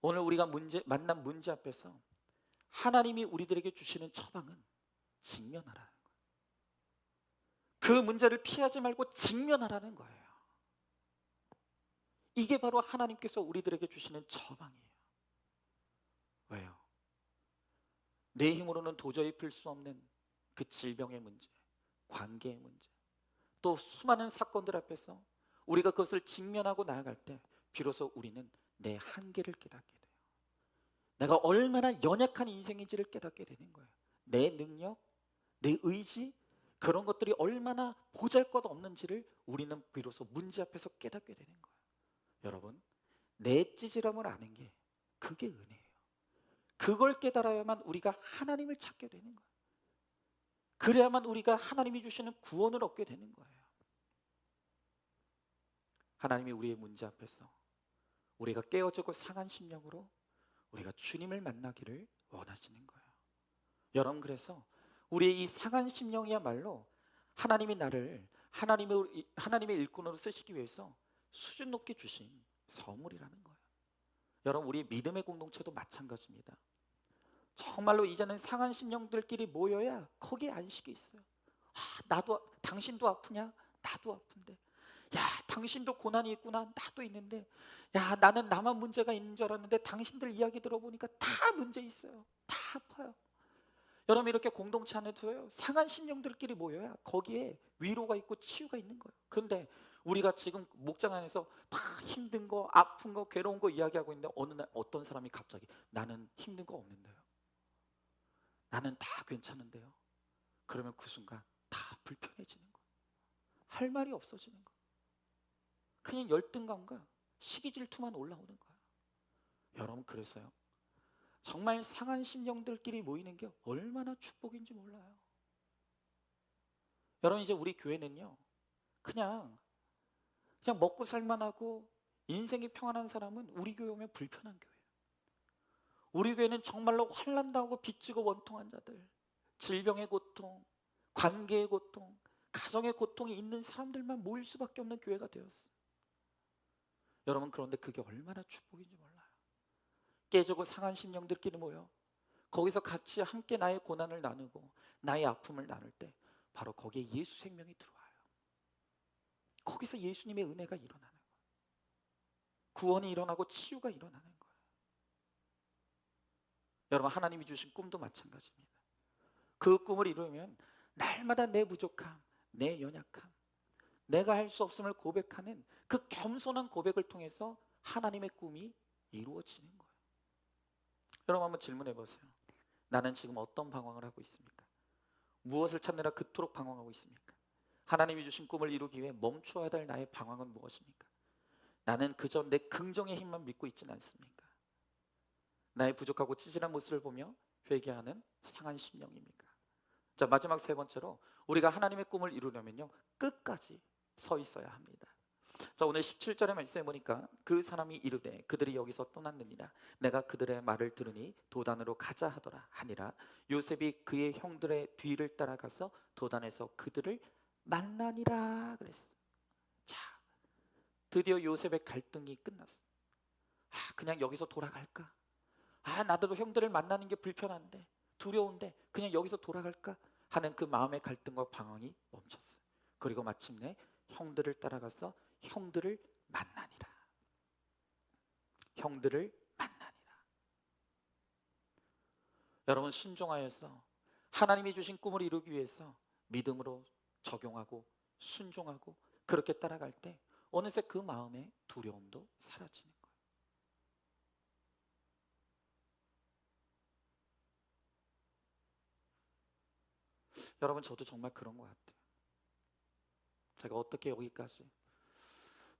오늘 우리가 만난 문제 앞에서 하나님이 우리들에게 주시는 처방은 직면하라는 거예요. 그 문제를 피하지 말고 직면하라는 거예요. 이게 바로 하나님께서 우리들에게 주시는 처방이에요. 왜요? 내 힘으로는 도저히 풀 수 없는 그 질병의 문제, 관계의 문제, 또 수많은 사건들 앞에서 우리가 그것을 직면하고 나아갈 때 비로소 우리는 내 한계를 깨닫게 돼요. 내가 얼마나 연약한 인생인지를 깨닫게 되는 거예요. 내 능력, 내 의지, 그런 것들이 얼마나 보잘것없는지를 우리는 비로소 문제 앞에서 깨닫게 되는 거예요. 여러분, 내 찌질함을 아는 게 그게 은혜예요. 그걸 깨달아야만 우리가 하나님을 찾게 되는 거예요. 그래야만 우리가 하나님이 주시는 구원을 얻게 되는 거예요. 하나님이 우리의 문제 앞에서 우리가 깨어지고 상한 심령으로 우리가 주님을 만나기를 원하시는 거예요. 여러분, 그래서 우리의 이 상한 심령이야말로 하나님이 나를 하나님의 일꾼으로 쓰시기 위해서 수준 높게 주신 선물이라는 거예요. 여러분, 우리 믿음의 공동체도 마찬가지입니다. 정말로 이제는 상한 심령들끼리 모여야 거기에 안식이 있어요. 나도, 당신도 아프냐? 나도 아픈데. 야, 당신도 고난이 있구나. 나도 있는데. 야, 나는 나만 문제가 있는 줄 알았는데 당신들 이야기 들어보니까 다 문제 있어요. 다 아파요. 여러분, 이렇게 공동체 안에서요, 상한 심령들끼리 모여야 거기에 위로가 있고 치유가 있는 거예요. 그런데 우리가 지금 목장 안에서 다 힘든 거, 아픈 거, 괴로운 거 이야기하고 있는데 어느 날 어떤 사람이 갑자기 나는 힘든 거 없는데요, 나는 다 괜찮은데요. 그러면 그 순간 다 불편해지는 거예요. 할 말이 없어지는 거예요. 그냥 열등감과 시기 질투만 올라오는 거예요. 여러분, 그래서요, 정말 상한 심령들끼리 모이는 게 얼마나 축복인지 몰라요. 여러분, 이제 우리 교회는요, 그냥 먹고 살만하고 인생이 평안한 사람은 우리 교회 오면 불편한 교회예요. 우리 교회는 정말로 환난 당하고 빚지고 원통한 자들, 질병의 고통, 관계의 고통, 가정의 고통이 있는 사람들만 모일 수밖에 없는 교회가 되었어요. 여러분, 그런데 그게 얼마나 축복인지 몰라요. 깨지고 상한 심령들끼리 모여 거기서 같이 함께 나의 고난을 나누고 나의 아픔을 나눌 때 바로 거기에 예수 생명이 들어와요. 거기서 예수님의 은혜가 일어나는 거예요. 구원이 일어나고 치유가 일어나는 거예요. 여러분, 하나님이 주신 꿈도 마찬가지입니다. 그 꿈을 이루면 날마다 내 부족함, 내 연약함, 내가 할 수 없음을 고백하는 그 겸손한 고백을 통해서 하나님의 꿈이 이루어지는 거예요. 여러분, 한번 질문해 보세요. 나는 지금 어떤 방황을 하고 있습니까? 무엇을 찾느라 그토록 방황하고 있습니까? 하나님이 주신 꿈을 이루기 위해 멈춰야 될 나의 방황은 무엇입니까? 나는 그저 내 긍정의 힘만 믿고 있지는 않습니까? 나의 부족하고 찌질한 모습을 보며 회개하는 상한 심령입니까? 자, 마지막 세 번째로 우리가 하나님의 꿈을 이루려면요, 끝까지 서 있어야 합니다. 자, 오늘 17절의 말씀에 보니까 그 사람이 이르되 그들이 여기서 떠났느니라. 내가 그들의 말을 들으니 도단으로 가자 하더라 하니라. 요셉이 그의 형들의 뒤를 따라가서 도단에서 그들을 만나니라 그랬어. 자, 드디어 요셉의 갈등이 끝났어. 그냥 여기서 돌아갈까? 나도 형들을 만나는 게 불편한데, 두려운데 그냥 여기서 돌아갈까 하는 그 마음의 갈등과 방황이 멈췄어요. 그리고 마침내 형들을 따라가서 형들을 만나니라. 형들을 만나니라. 여러분, 순종하여서 하나님이 주신 꿈을 이루기 위해서 믿음으로 적용하고 순종하고 그렇게 따라갈 때 어느새 그 마음의 두려움도 사라지는 거예요. 여러분, 저도 정말 그런 것 같아요. 제가 어떻게 여기까지,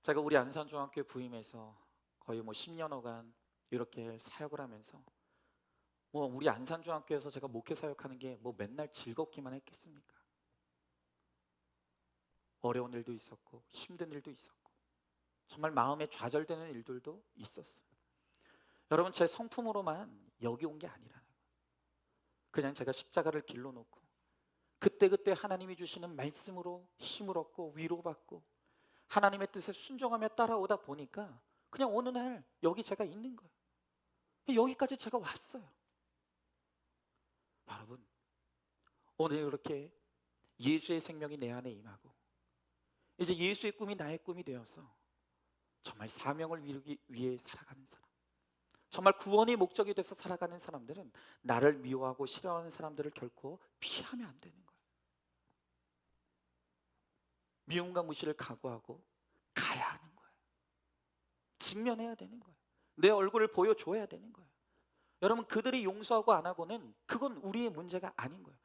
제가 우리 안산중학교에 부임해서 거의 10년여간 이렇게 사역을 하면서 우리 안산중학교에서 제가 목회 사역하는 게 맨날 즐겁기만 했겠습니까? 어려운 일도 있었고 힘든 일도 있었고 정말 마음에 좌절되는 일들도 있었어요. 여러분, 제 성품으로만 여기 온 게 아니라는 거예요. 그냥 제가 십자가를 길러 놓고 그때그때 하나님이 주시는 말씀으로 힘을 얻고 위로받고 하나님의 뜻에 순종하며 따라오다 보니까 그냥 어느 날 여기 제가 있는 거예요. 여기까지 제가 왔어요. 여러분, 오늘 이렇게 예수의 생명이 내 안에 임하고 이제 예수의 꿈이 나의 꿈이 되어서 정말 사명을 이루기 위해 살아가는 사람, 정말 구원이 목적이 돼서 살아가는 사람들은 나를 미워하고 싫어하는 사람들을 결코 피하면 안 되는 거예요. 미움과 무시를 각오하고 가야 하는 거예요. 직면해야 되는 거예요. 내 얼굴을 보여줘야 되는 거예요. 여러분, 그들이 용서하고 안 하고는 그건 우리의 문제가 아닌 거예요.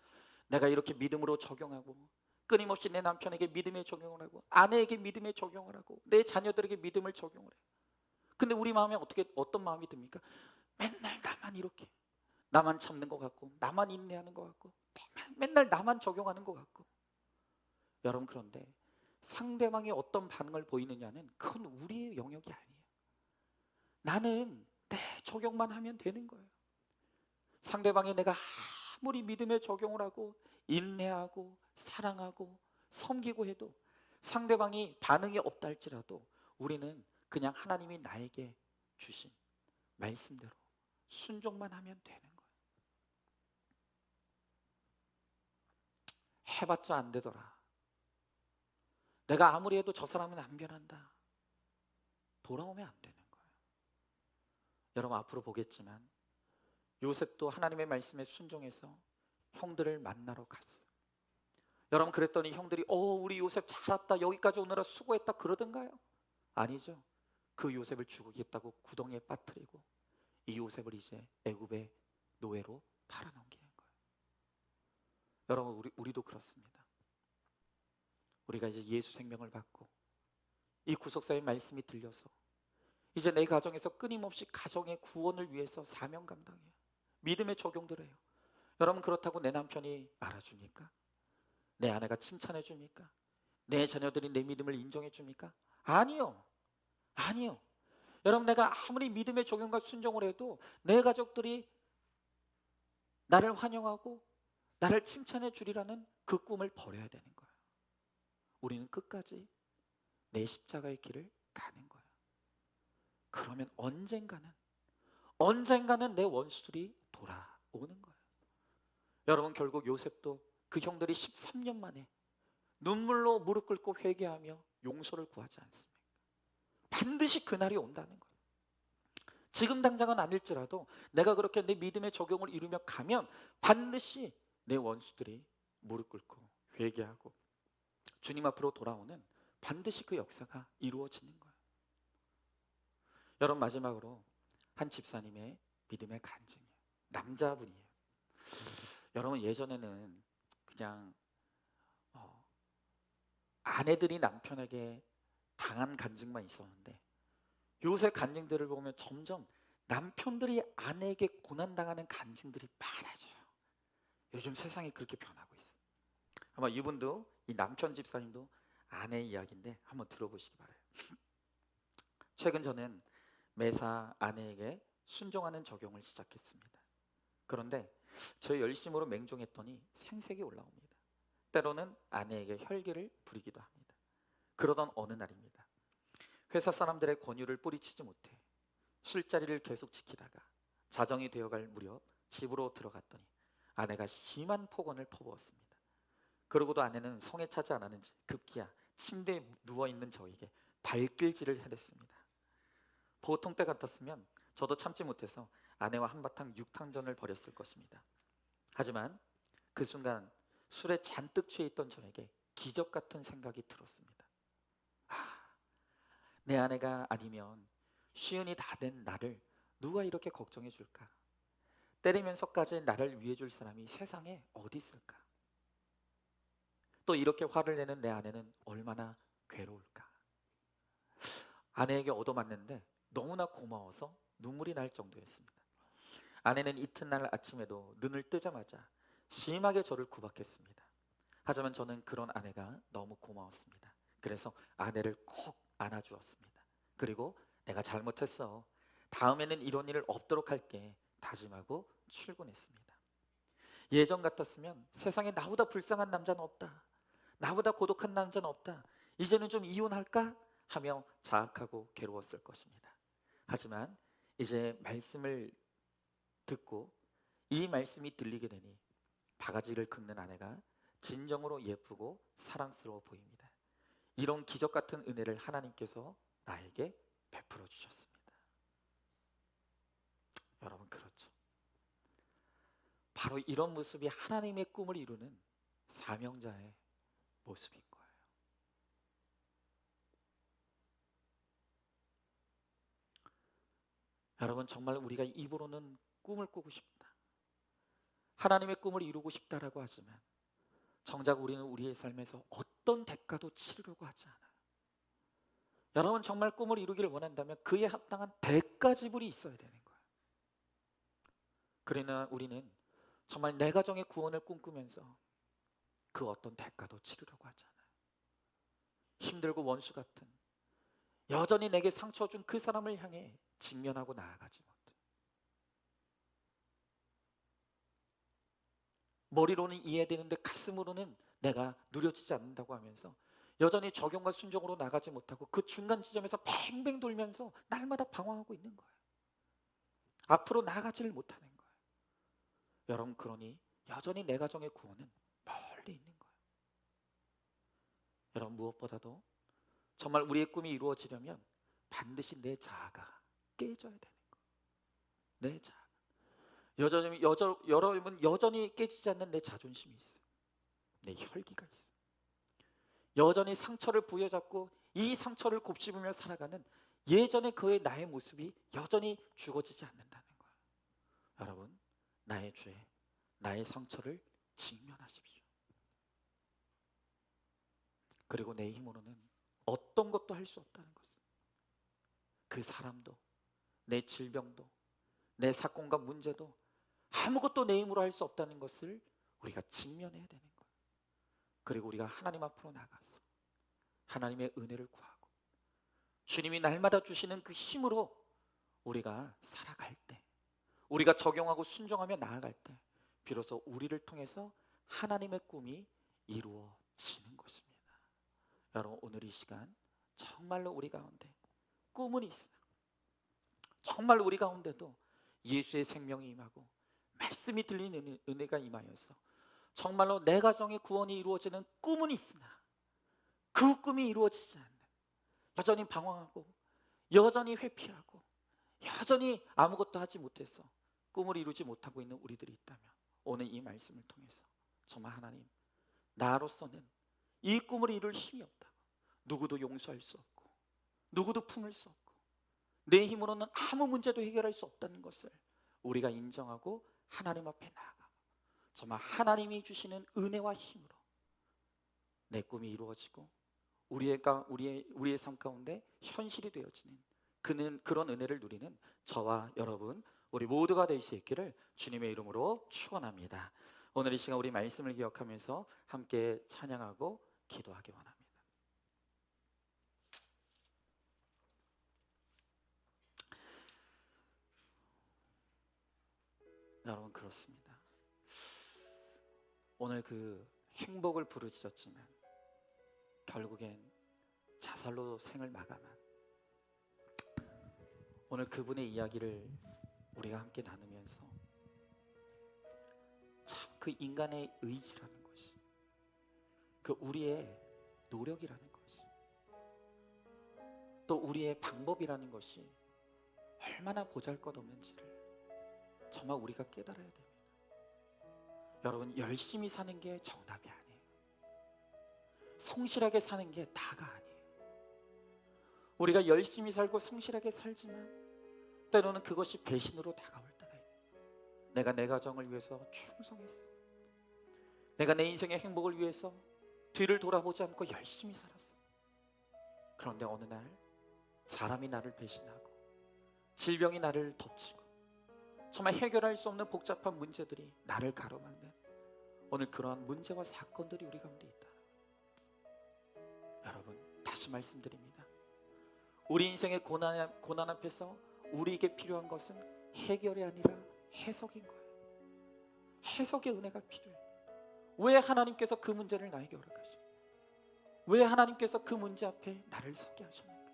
내가 이렇게 믿음으로 적용하고 끊임없이 내 남편에게 믿음의 적용을 하고 아내에게 믿음의 적용을 하고 내 자녀들에게 믿음을 적용을 해요. 근데 우리 마음에 어떤 마음이 듭니까? 맨날 나만 이렇게, 나만 참는 것 같고 나만 인내하는 것 같고 맨날 나만 적용하는 것 같고. 여러분, 그런데 상대방이 어떤 반응을 보이느냐는 그건 우리의 영역이 아니에요. 나는 내 적용만 하면 되는 거예요. 상대방이 내가 아무리 믿음의 적용을 하고 인내하고 사랑하고 섬기고 해도 상대방이 반응이 없다 할지라도 우리는 그냥 하나님이 나에게 주신 말씀대로 순종만 하면 되는 거예요. 해봤자 안 되더라. 내가 아무리 해도 저 사람은 안 변한다. 돌아오면 안 되는 거예요. 여러분, 앞으로 보겠지만 요셉도 하나님의 말씀에 순종해서 형들을 만나러 갔어요. 여러분, 그랬더니 형들이 우리 요셉 잘 왔다, 여기까지 오느라 수고했다 그러던가요? 아니죠. 그 요셉을 죽이겠다고 구덩이에 빠뜨리고 이 요셉을 이제 애굽의 노예로 팔아넘기는 거예요. 여러분, 우리도 그렇습니다. 우리가 이제 예수 생명을 받고 이 구속사의 말씀이 들려서 이제 내 가정에서 끊임없이 가정의 구원을 위해서 사명 감당해요. 믿음의 적용들 해요. 여러분, 그렇다고 내 남편이 알아줍니까? 내 아내가 칭찬해 줍니까? 내 자녀들이 내 믿음을 인정해 줍니까? 아니요. 아니요. 여러분, 내가 아무리 믿음의 적용과 순종을 해도 내 가족들이 나를 환영하고 나를 칭찬해 주리라는 그 꿈을 버려야 되는 거예요. 우리는 끝까지 내 십자가의 길을 가는 거예요. 그러면 언젠가는 내 원수들이 돌아오는 거예요. 여러분, 결국 요셉도 그 형들이 13년 만에 눈물로 무릎 꿇고 회개하며 용서를 구하지 않습니까? 반드시 그날이 온다는 거예요. 지금 당장은 아닐지라도 내가 그렇게 내 믿음의 적용을 이루며 가면 반드시 내 원수들이 무릎 꿇고 회개하고 주님 앞으로 돌아오는 반드시 그 역사가 이루어지는 거예요. 여러분, 마지막으로 한 집사님의 믿음의 간증이에요. 남자분이에요. 여러분, 예전에는 그냥 아내들이 남편에게 당한 간증만 있었는데 요새 간증들을 보면 점점 남편들이 아내에게 고난당하는 간증들이 많아져요. 요즘 세상이 그렇게 변하고 있어요. 아마 이분도, 이 남편 집사님도 아내 이야기인데 한번 들어보시기 바라요. 최근 저는 매사 아내에게 순종하는 적용을 시작했습니다. 그런데 저 열심으로 맹종했더니 생색이 올라옵니다. 때로는 아내에게 혈기를 부리기도 합니다. 그러던 어느 날입니다. 회사 사람들의 권유를 뿌리치지 못해 술자리를 계속 지키다가 자정이 되어갈 무렵 집으로 들어갔더니 아내가 심한 폭언을 퍼부었습니다. 그러고도 아내는 성에 차지 않았는지 급기야 침대에 누워있는 저에게 발길질을 해댔습니다. 보통 때 같았으면 저도 참지 못해서 아내와 한바탕 육탕전을 벌였을 것입니다. 하지만 그 순간 술에 잔뜩 취해 있던 저에게 기적 같은 생각이 들었습니다. 아, 내 아내가 아니면 시은이 다 된 나를 누가 이렇게 걱정해 줄까? 때리면서까지 나를 위해 줄 사람이 세상에 어디 있을까? 또 이렇게 화를 내는 내 아내는 얼마나 괴로울까? 아내에게 얻어맞는데 너무나 고마워서 눈물이 날 정도였습니다. 아내는 이튿날 아침에도 눈을 뜨자마자 심하게 저를 구박했습니다. 하지만 저는 그런 아내가 너무 고마웠습니다. 그래서 아내를 꼭 안아주었습니다. 그리고 내가 잘못했어. 다음에는 이런 일을 없도록 할게. 다짐하고 출근했습니다. 예전 같았으면 세상에 나보다 불쌍한 남자는 없다. 나보다 고독한 남자는 없다. 이제는 좀 이혼할까? 하며 자학하고 괴로웠을 것입니다. 하지만 이제 말씀을 듣고 이 말씀이 들리게 되니 바가지를 긁는 아내가 진정으로 예쁘고 사랑스러워 보입니다. 이런 기적 같은 은혜를 하나님께서 나에게 베풀어 주셨습니다. 여러분, 그렇죠. 바로 이런 모습이 하나님의 꿈을 이루는 사명자의 모습인 거예요. 여러분, 정말 우리가 입으로는 꿈을 꾸고 싶다, 하나님의 꿈을 이루고 싶다라고 하지만 정작 우리는 우리의 삶에서 어떤 대가도 치르려고 하지 않아요. 여러분, 정말 꿈을 이루기를 원한다면 그에 합당한 대가 지불이 있어야 되는 거예요. 그러나 우리는 정말 내 가정의 구원을 꿈꾸면서 그 어떤 대가도 치르려고 하지 않아요. 힘들고 원수 같은, 여전히 내게 상처 준 그 사람을 향해 직면하고 나아가지 못해. 머리로는 이해되는데 가슴으로는 내가 누려지지 않는다고 하면서 여전히 적용과 순종으로 나가지 못하고 그 중간 지점에서 뱅뱅 돌면서 날마다 방황하고 있는 거예요. 앞으로 나가지를 못하는 거예요. 여러분, 그러니 여전히 내 가정의 구원은 멀리 있는 거예요. 여러분, 무엇보다도 정말 우리의 꿈이 이루어지려면 반드시 내 자아가 깨져야 되는 거예요. 내 자아. 여러분, 여전히 깨지지 않는 내 자존심이 있어요. 내 혈기가 있어요. 여전히 상처를 부여잡고 이 상처를 곱씹으며 살아가는 예전의 그의 나의 모습이 여전히 죽어지지 않는다는 거예요. 여러분, 나의 죄, 나의 상처를 직면하십시오. 그리고 내 힘으로는 어떤 것도 할 수 없다는 것을, 그 사람도, 내 질병도, 내 사건과 문제도 아무것도 내 힘으로 할 수 없다는 것을 우리가 직면해야 되는 거예요. 그리고 우리가 하나님 앞으로 나가서 하나님의 은혜를 구하고 주님이 날마다 주시는 그 힘으로 우리가 살아갈 때, 우리가 적용하고 순종하며 나아갈 때 비로소 우리를 통해서 하나님의 꿈이 이루어지는 것입니다. 여러분, 오늘 이 시간 정말로 우리 가운데 꿈은 있어요. 정말 우리 가운데도 예수의 생명이 임하고 말씀이 들리는 은혜가 임하여서 정말로 내 가정의 구원이 이루어지는 꿈은 있으나 그 꿈이 이루어지지 않는, 여전히 방황하고 여전히 회피하고 여전히 아무것도 하지 못해서 꿈을 이루지 못하고 있는 우리들이 있다면 오늘 이 말씀을 통해서 정말 하나님, 나로서는 이 꿈을 이룰 힘이 없다, 누구도 용서할 수 없고 누구도 품을 수 없고 내 힘으로는 아무 문제도 해결할 수 없다는 것을 우리가 인정하고 하나님 앞에 나아가 정말 하나님이 주시는 은혜와 힘으로 내 꿈이 이루어지고 우리의 삶 가운데 현실이 되어지는 그런 은혜를 누리는 저와 여러분, 우리 모두가 될 수 있기를 주님의 이름으로 축원합니다. 오늘 이 시간 우리 말씀을 기억하면서 함께 찬양하고 기도하기 원합니다. 여러분, 그렇습니다. 오늘 그 행복을 부르짖었지만 결국엔 자살로 생을 마감한 오늘 그분의 이야기를 우리가 함께 나누면서 참 그 인간의 의지라는 것이, 그 우리의 노력이라는 것이, 또 우리의 방법이라는 것이 얼마나 보잘것없는지를 정말 우리가 깨달아야 됩니다. 여러분, 열심히 사는 게 정답이 아니에요. 성실하게 사는 게 다가 아니에요. 우리가 열심히 살고 성실하게 살지만 때로는 그것이 배신으로 다가올 때가 있어요. 내가 내 가정을 위해서 충성했어. 내가 내 인생의 행복을 위해서 뒤를 돌아보지 않고 열심히 살았어. 그런데 어느 날 사람이 나를 배신하고 질병이 나를 덮치고 정말 해결할 수 없는 복잡한 문제들이 나를 가로막는 오늘 그러한 문제와 사건들이 우리 가운데 있다. 여러분, 다시 말씀드립니다. 우리 인생의 고난 앞에서 우리에게 필요한 것은 해결이 아니라 해석인 거예요. 해석의 은혜가 필요해요. 왜 하나님께서 그 문제를 나에게 허락하시고, 왜 하나님께서 그 문제 앞에 나를 서게 하셨는가?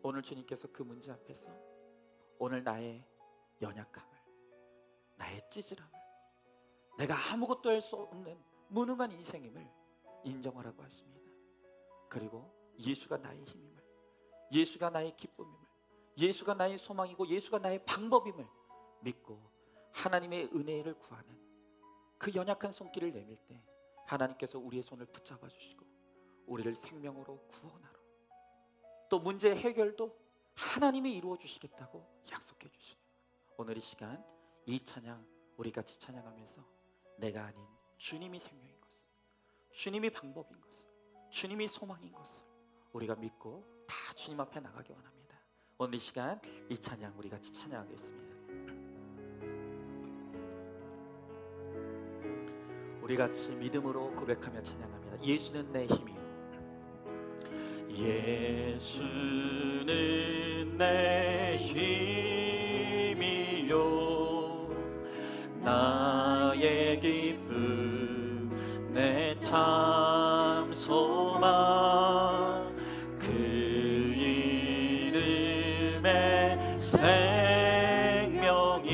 오늘 주님께서 그 문제 앞에서 오늘 나의 연약함을, 나의 찌질함을, 내가 아무것도 할 수 없는 무능한 인생임을 인정하라고 하십니다. 그리고 예수가 나의 힘임을, 예수가 나의 기쁨임을, 예수가 나의 소망이고 예수가 나의 방법임을 믿고 하나님의 은혜를 구하는 그 연약한 손길을 내밀 때 하나님께서 우리의 손을 붙잡아 주시고 우리를 생명으로 구원하러, 또 문제의 해결도 하나님이 이루어 주시겠다고 약속해 주시는 오늘 이 시간, 이 찬양 우리 같이 찬양하면서 내가 아닌 주님이 생명인 것을, 주님이 방법인 것을, 주님이 소망인 것을 우리가 믿고 다 주님 앞에 나가기 원합니다. 오늘 이 시간 이 찬양 우리 같이 찬양하겠습니다. 우리 같이 믿음으로 고백하며 찬양합니다. 예수는 내 힘이요, 예수는 내 힘이요, 나의 기쁨, 내 참 소망, 그 이름의 생명이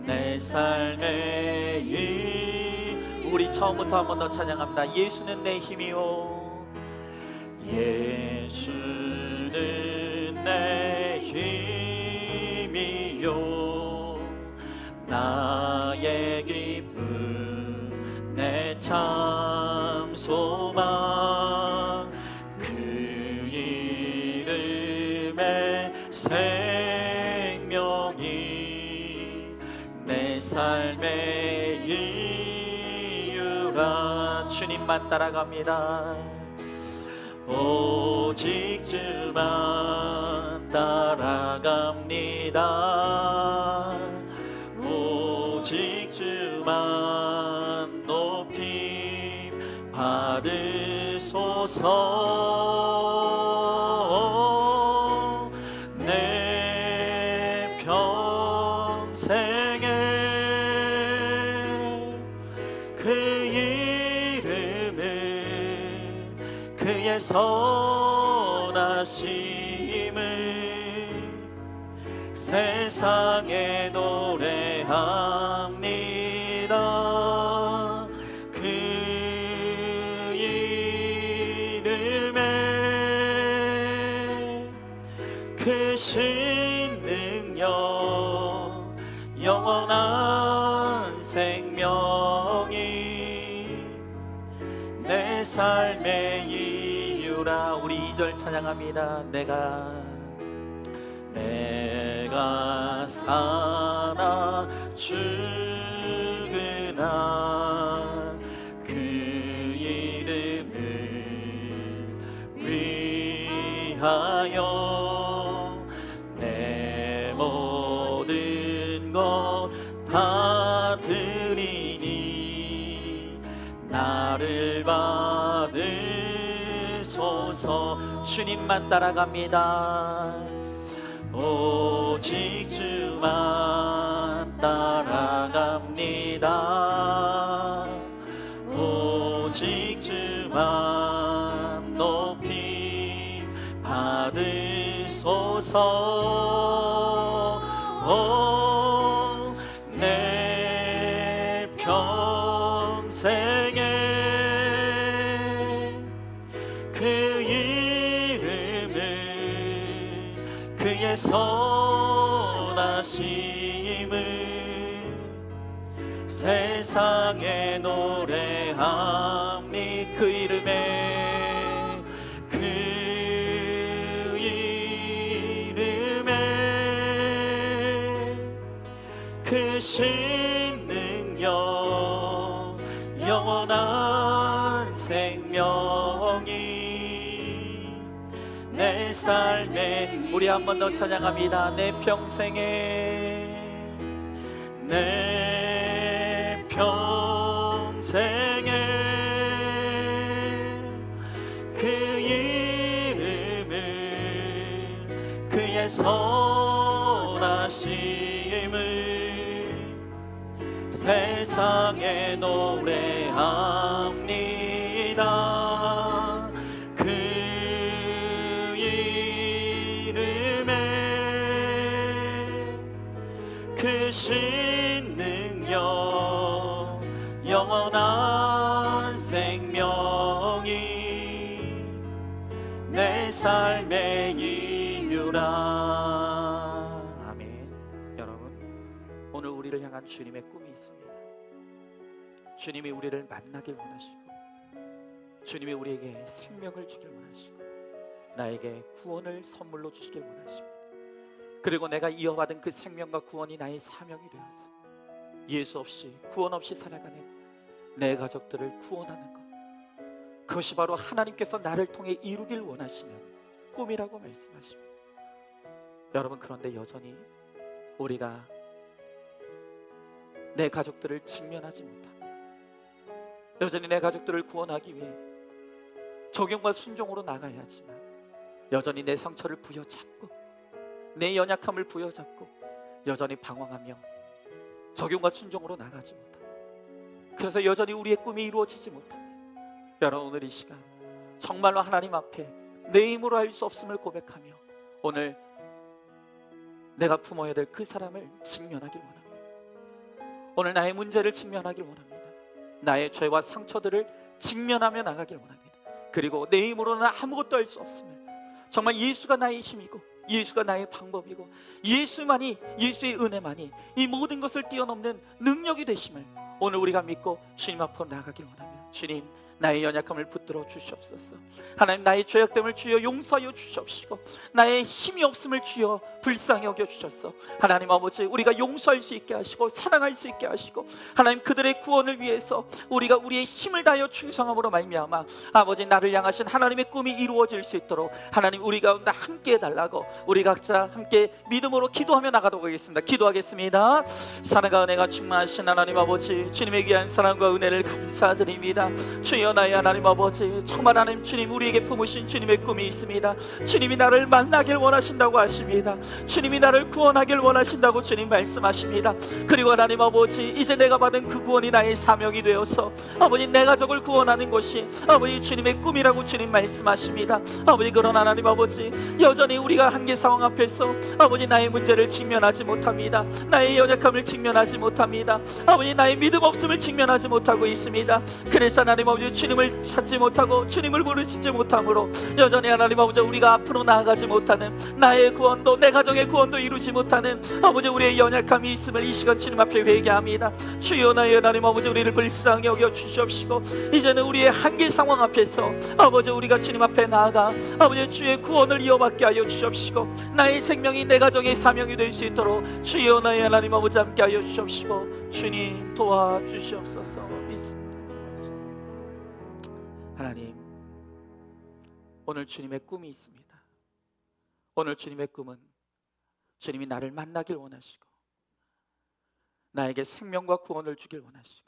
내 삶의 힘. 우리 처음부터 한 번 더 찬양합니다. 예수는 내 힘이요, 예수는 내 힘이요, 나의 기쁨, 내 참 소망, 그 이름의 생명이 내 삶의 이유라. 주님만 따라갑니다. 오직 주만 따라갑니다. 오직 주만 높임 받으소서. 내 평생에 그 이름을, 그의 선하심을 세상에 노래합니다. 그 이름에 크신 능력, 영원한 생명이 내 삶의 이유라. 우리 2절 찬양합니다. 내가 사나 죽으나 그 이름을 위하여 내 모든 것 다 드리니 나를 받으소서. 주님만 따라갑니다. 오직 주만 따라갑니다. 오직 주만 높이 받으소서. 내 평생에 그 이름을 그의 선하심을 세상에 노래하니 그 이름에 그 신능력 영원한 생명이 내 삶에 우리 한 번 더 찬양합니다. 내 평생에 내 평생에 그 이름을 그의 선하심을 세상에 노래합니다. 그 이름에 그 신능력 영원한 생명이 내 삶의 이유라. 아멘. 여러분, 오늘 우리를 향한 주님의 꿈이 있습니다. 주님이 우리를 만나길 원하시고, 주님이 우리에게 생명을 주길 원하시고, 나에게 구원을 선물로 주시길 원하십니다. 그리고 내가 이어받은 그 생명과 구원이 나의 사명이 되어서 예수 없이 구원 없이 살아가는 내 가족들을 구원하는 것, 그것이 바로 하나님께서 나를 통해 이루길 원하시는 꿈이라고 말씀하십니다. 여러분, 그런데 여전히 우리가 내 가족들을 직면하지 못합니다. 여전히 내 가족들을 구원하기 위해 적용과 순종으로 나가야 하지만 여전히 내 상처를 부여잡고 내 연약함을 부여잡고 여전히 방황하며 적용과 순종으로 나가지 못합니다. 그래서 여전히 우리의 꿈이 이루어지지 못합니다. 여러분, 오늘 이 시간 정말로 하나님 앞에 내 힘으로 할 수 없음을 고백하며 오늘 내가 품어야 될 그 사람을 직면하길 원합니다. 오늘 나의 문제를 직면하길 원합니다. 나의 죄와 상처들을 직면하며 나가길 원합니다. 그리고 내 힘으로는 아무것도 할 수 없음을, 정말 예수가 나의 힘이고 예수가 나의 방법이고 예수만이, 예수의 은혜만이 이 모든 것을 뛰어넘는 능력이 되심을 오늘 우리가 믿고 주님 앞으로 나가길 원합니다. 주님, 나의 연약함을 붙들어 주시옵소서. 하나님, 나의 죄악됨을 주여 용서하여 주시옵시고 나의 힘이 없음을 주여 불쌍히 여겨 주셔서 하나님 아버지, 우리가 용서할 수 있게 하시고 사랑할 수 있게 하시고 하나님, 그들의 구원을 위해서 우리가 우리의 힘을 다하여 충성함으로 말미암아 아버지, 나를 향하신 하나님의 꿈이 이루어질 수 있도록 하나님, 우리 가운데 함께 해달라고 우리 각자 함께 믿음으로 기도하며 나가도록 하겠습니다. 기도하겠습니다. 사랑과 은혜가 충만하신 하나님 아버지, 주님의 귀한 사랑과 은혜를 감사드립니다. 주여, 나의 하나님 아버지, 정말 하나님 주님, 우리에게 품으신 주님의 꿈이 있습니다. 주님이 나를 만나길 원하신다고 하십니다. 주님이 나를 구원하길 원하신다고 주님 말씀하십니다. 그리고 하나님 아버지, 이제 내가 받은 그 구원이 나의 사명이 되어서 아버지, 내 가족을 구원하는 것이 아버지 주님의 꿈이라고 주님 말씀하십니다. 아버지, 그러나 하나님 아버지, 여전히 우리가 한계 상황 앞에서 아버지 나의 문제를 직면하지 못합니다. 나의 연약함을 직면하지 못합니다. 아버지, 나의 믿음 없음을 직면하지 못하고 있습니다. 그래서 하나님 아버지, 주님을 찾지 못하고 주님을 부르짖지 못함으로 여전히 하나님 아버지, 우리가 앞으로 나아가지 못하는, 나의 구원도 내 가정의 구원도 이루지 못하는 아버지, 우리의 연약함이 있음을 이 시간 주님 앞에 회개합니다. 주여, 나의 하나님 아버지, 우리를 불쌍히 여겨 주시옵시고 이제는 우리의 한계 상황 앞에서 아버지, 우리가 주님 앞에 나아가 아버지 주의 구원을 이어받게 하여 주시옵시고 나의 생명이 내 가정의 사명이 될 수 있도록 주여, 나의 하나님 아버지, 함께 하여 주시옵시고 주님 도와주시옵소서. 믿습니다. 하나님, 오늘 주님의 꿈이 있습니다. 오늘 주님의 꿈은 주님이 나를 만나길 원하시고 나에게 생명과 구원을 주길 원하시고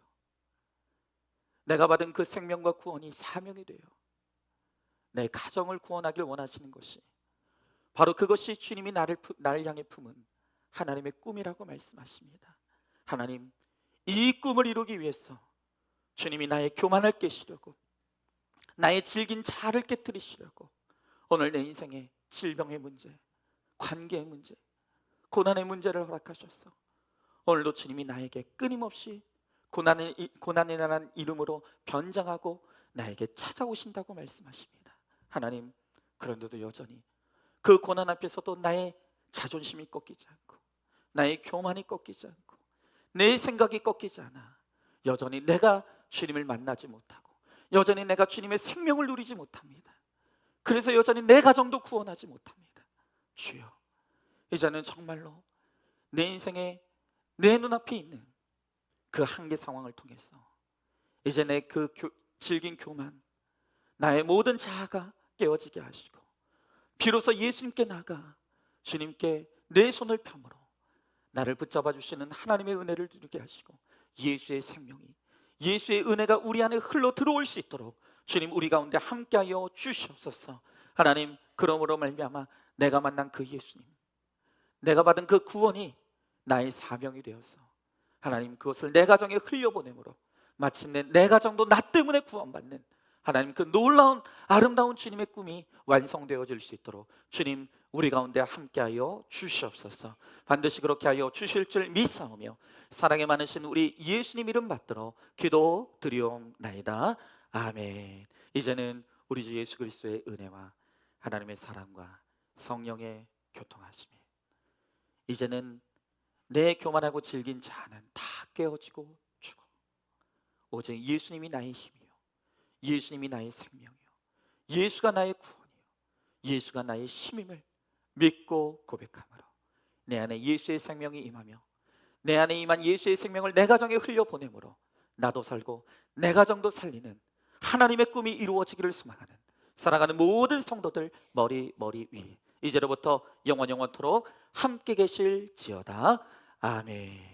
내가 받은 그 생명과 구원이 사명이 되어 내 가정을 구원하길 원하시는 것이 바로 그것이 주님이 나를 향해 품은 하나님의 꿈이라고 말씀하십니다. 하나님, 이 꿈을 이루기 위해서 주님이 나의 교만을 깨시려고, 나의 질긴 자아를 깨뜨리시려고 오늘 내 인생의 질병의 문제, 관계의 문제, 고난의 문제를 허락하셔서 오늘도 주님이 나에게 끊임없이 고난이라는 이름으로 변장하고 나에게 찾아오신다고 말씀하십니다. 하나님, 그런데도 여전히 그 고난 앞에서도 나의 자존심이 꺾이지 않고, 나의 교만이 꺾이지 않고, 내 생각이 꺾이지 않아 여전히 내가 주님을 만나지 못하고, 여전히 내가 주님의 생명을 누리지 못합니다. 그래서 여전히 내 가정도 구원하지 못합니다. 주여, 이제는 정말로 내 인생에 내 눈앞에 있는 그 한계 상황을 통해서 이제 내 그 질긴 교만, 나의 모든 자아가 깨어지게 하시고, 비로소 예수님께 나가 주님께 내 손을 펴므로 나를 붙잡아 주시는 하나님의 은혜를 누리게 하시고, 예수의 생명이, 예수의 은혜가 우리 안에 흘러 들어올 수 있도록 주님 우리 가운데 함께하여 주시옵소서. 하나님, 그러므로 말미암아 내가 만난 그 예수님, 내가 받은 그 구원이 나의 사명이 되어서 하나님 그것을 내 가정에 흘려보내므로 마침내 내 가정도 나 때문에 구원받는 하나님 그 놀라운 아름다운 주님의 꿈이 완성되어질 수 있도록 주님 우리 가운데 함께하여 주시옵소서. 반드시 그렇게 하여 주실 줄 믿사오며 사랑에 많으신 우리 예수님 이름 받들어 기도 드리옵나이다. 아멘. 이제는 우리 주 예수 그리스도의 은혜와 하나님의 사랑과 성령의 교통하심이, 이제는 내 교만하고 질긴 자아는 다 깨어지고 죽어 오직 예수님이 나의 힘이요, 예수님이 나의 생명이요, 예수가 나의 구원이요, 예수가 나의 힘임을 믿고 고백하므로 내 안에 예수의 생명이 임하며 내 안에 임한 예수의 생명을 내 가정에 흘려보내므로 나도 살고 내 가정도 살리는 하나님의 꿈이 이루어지기를 소망하는 사랑하는 모든 성도들 머리 위에 이제로부터 영원토록 함께 계실지어다. 아멘.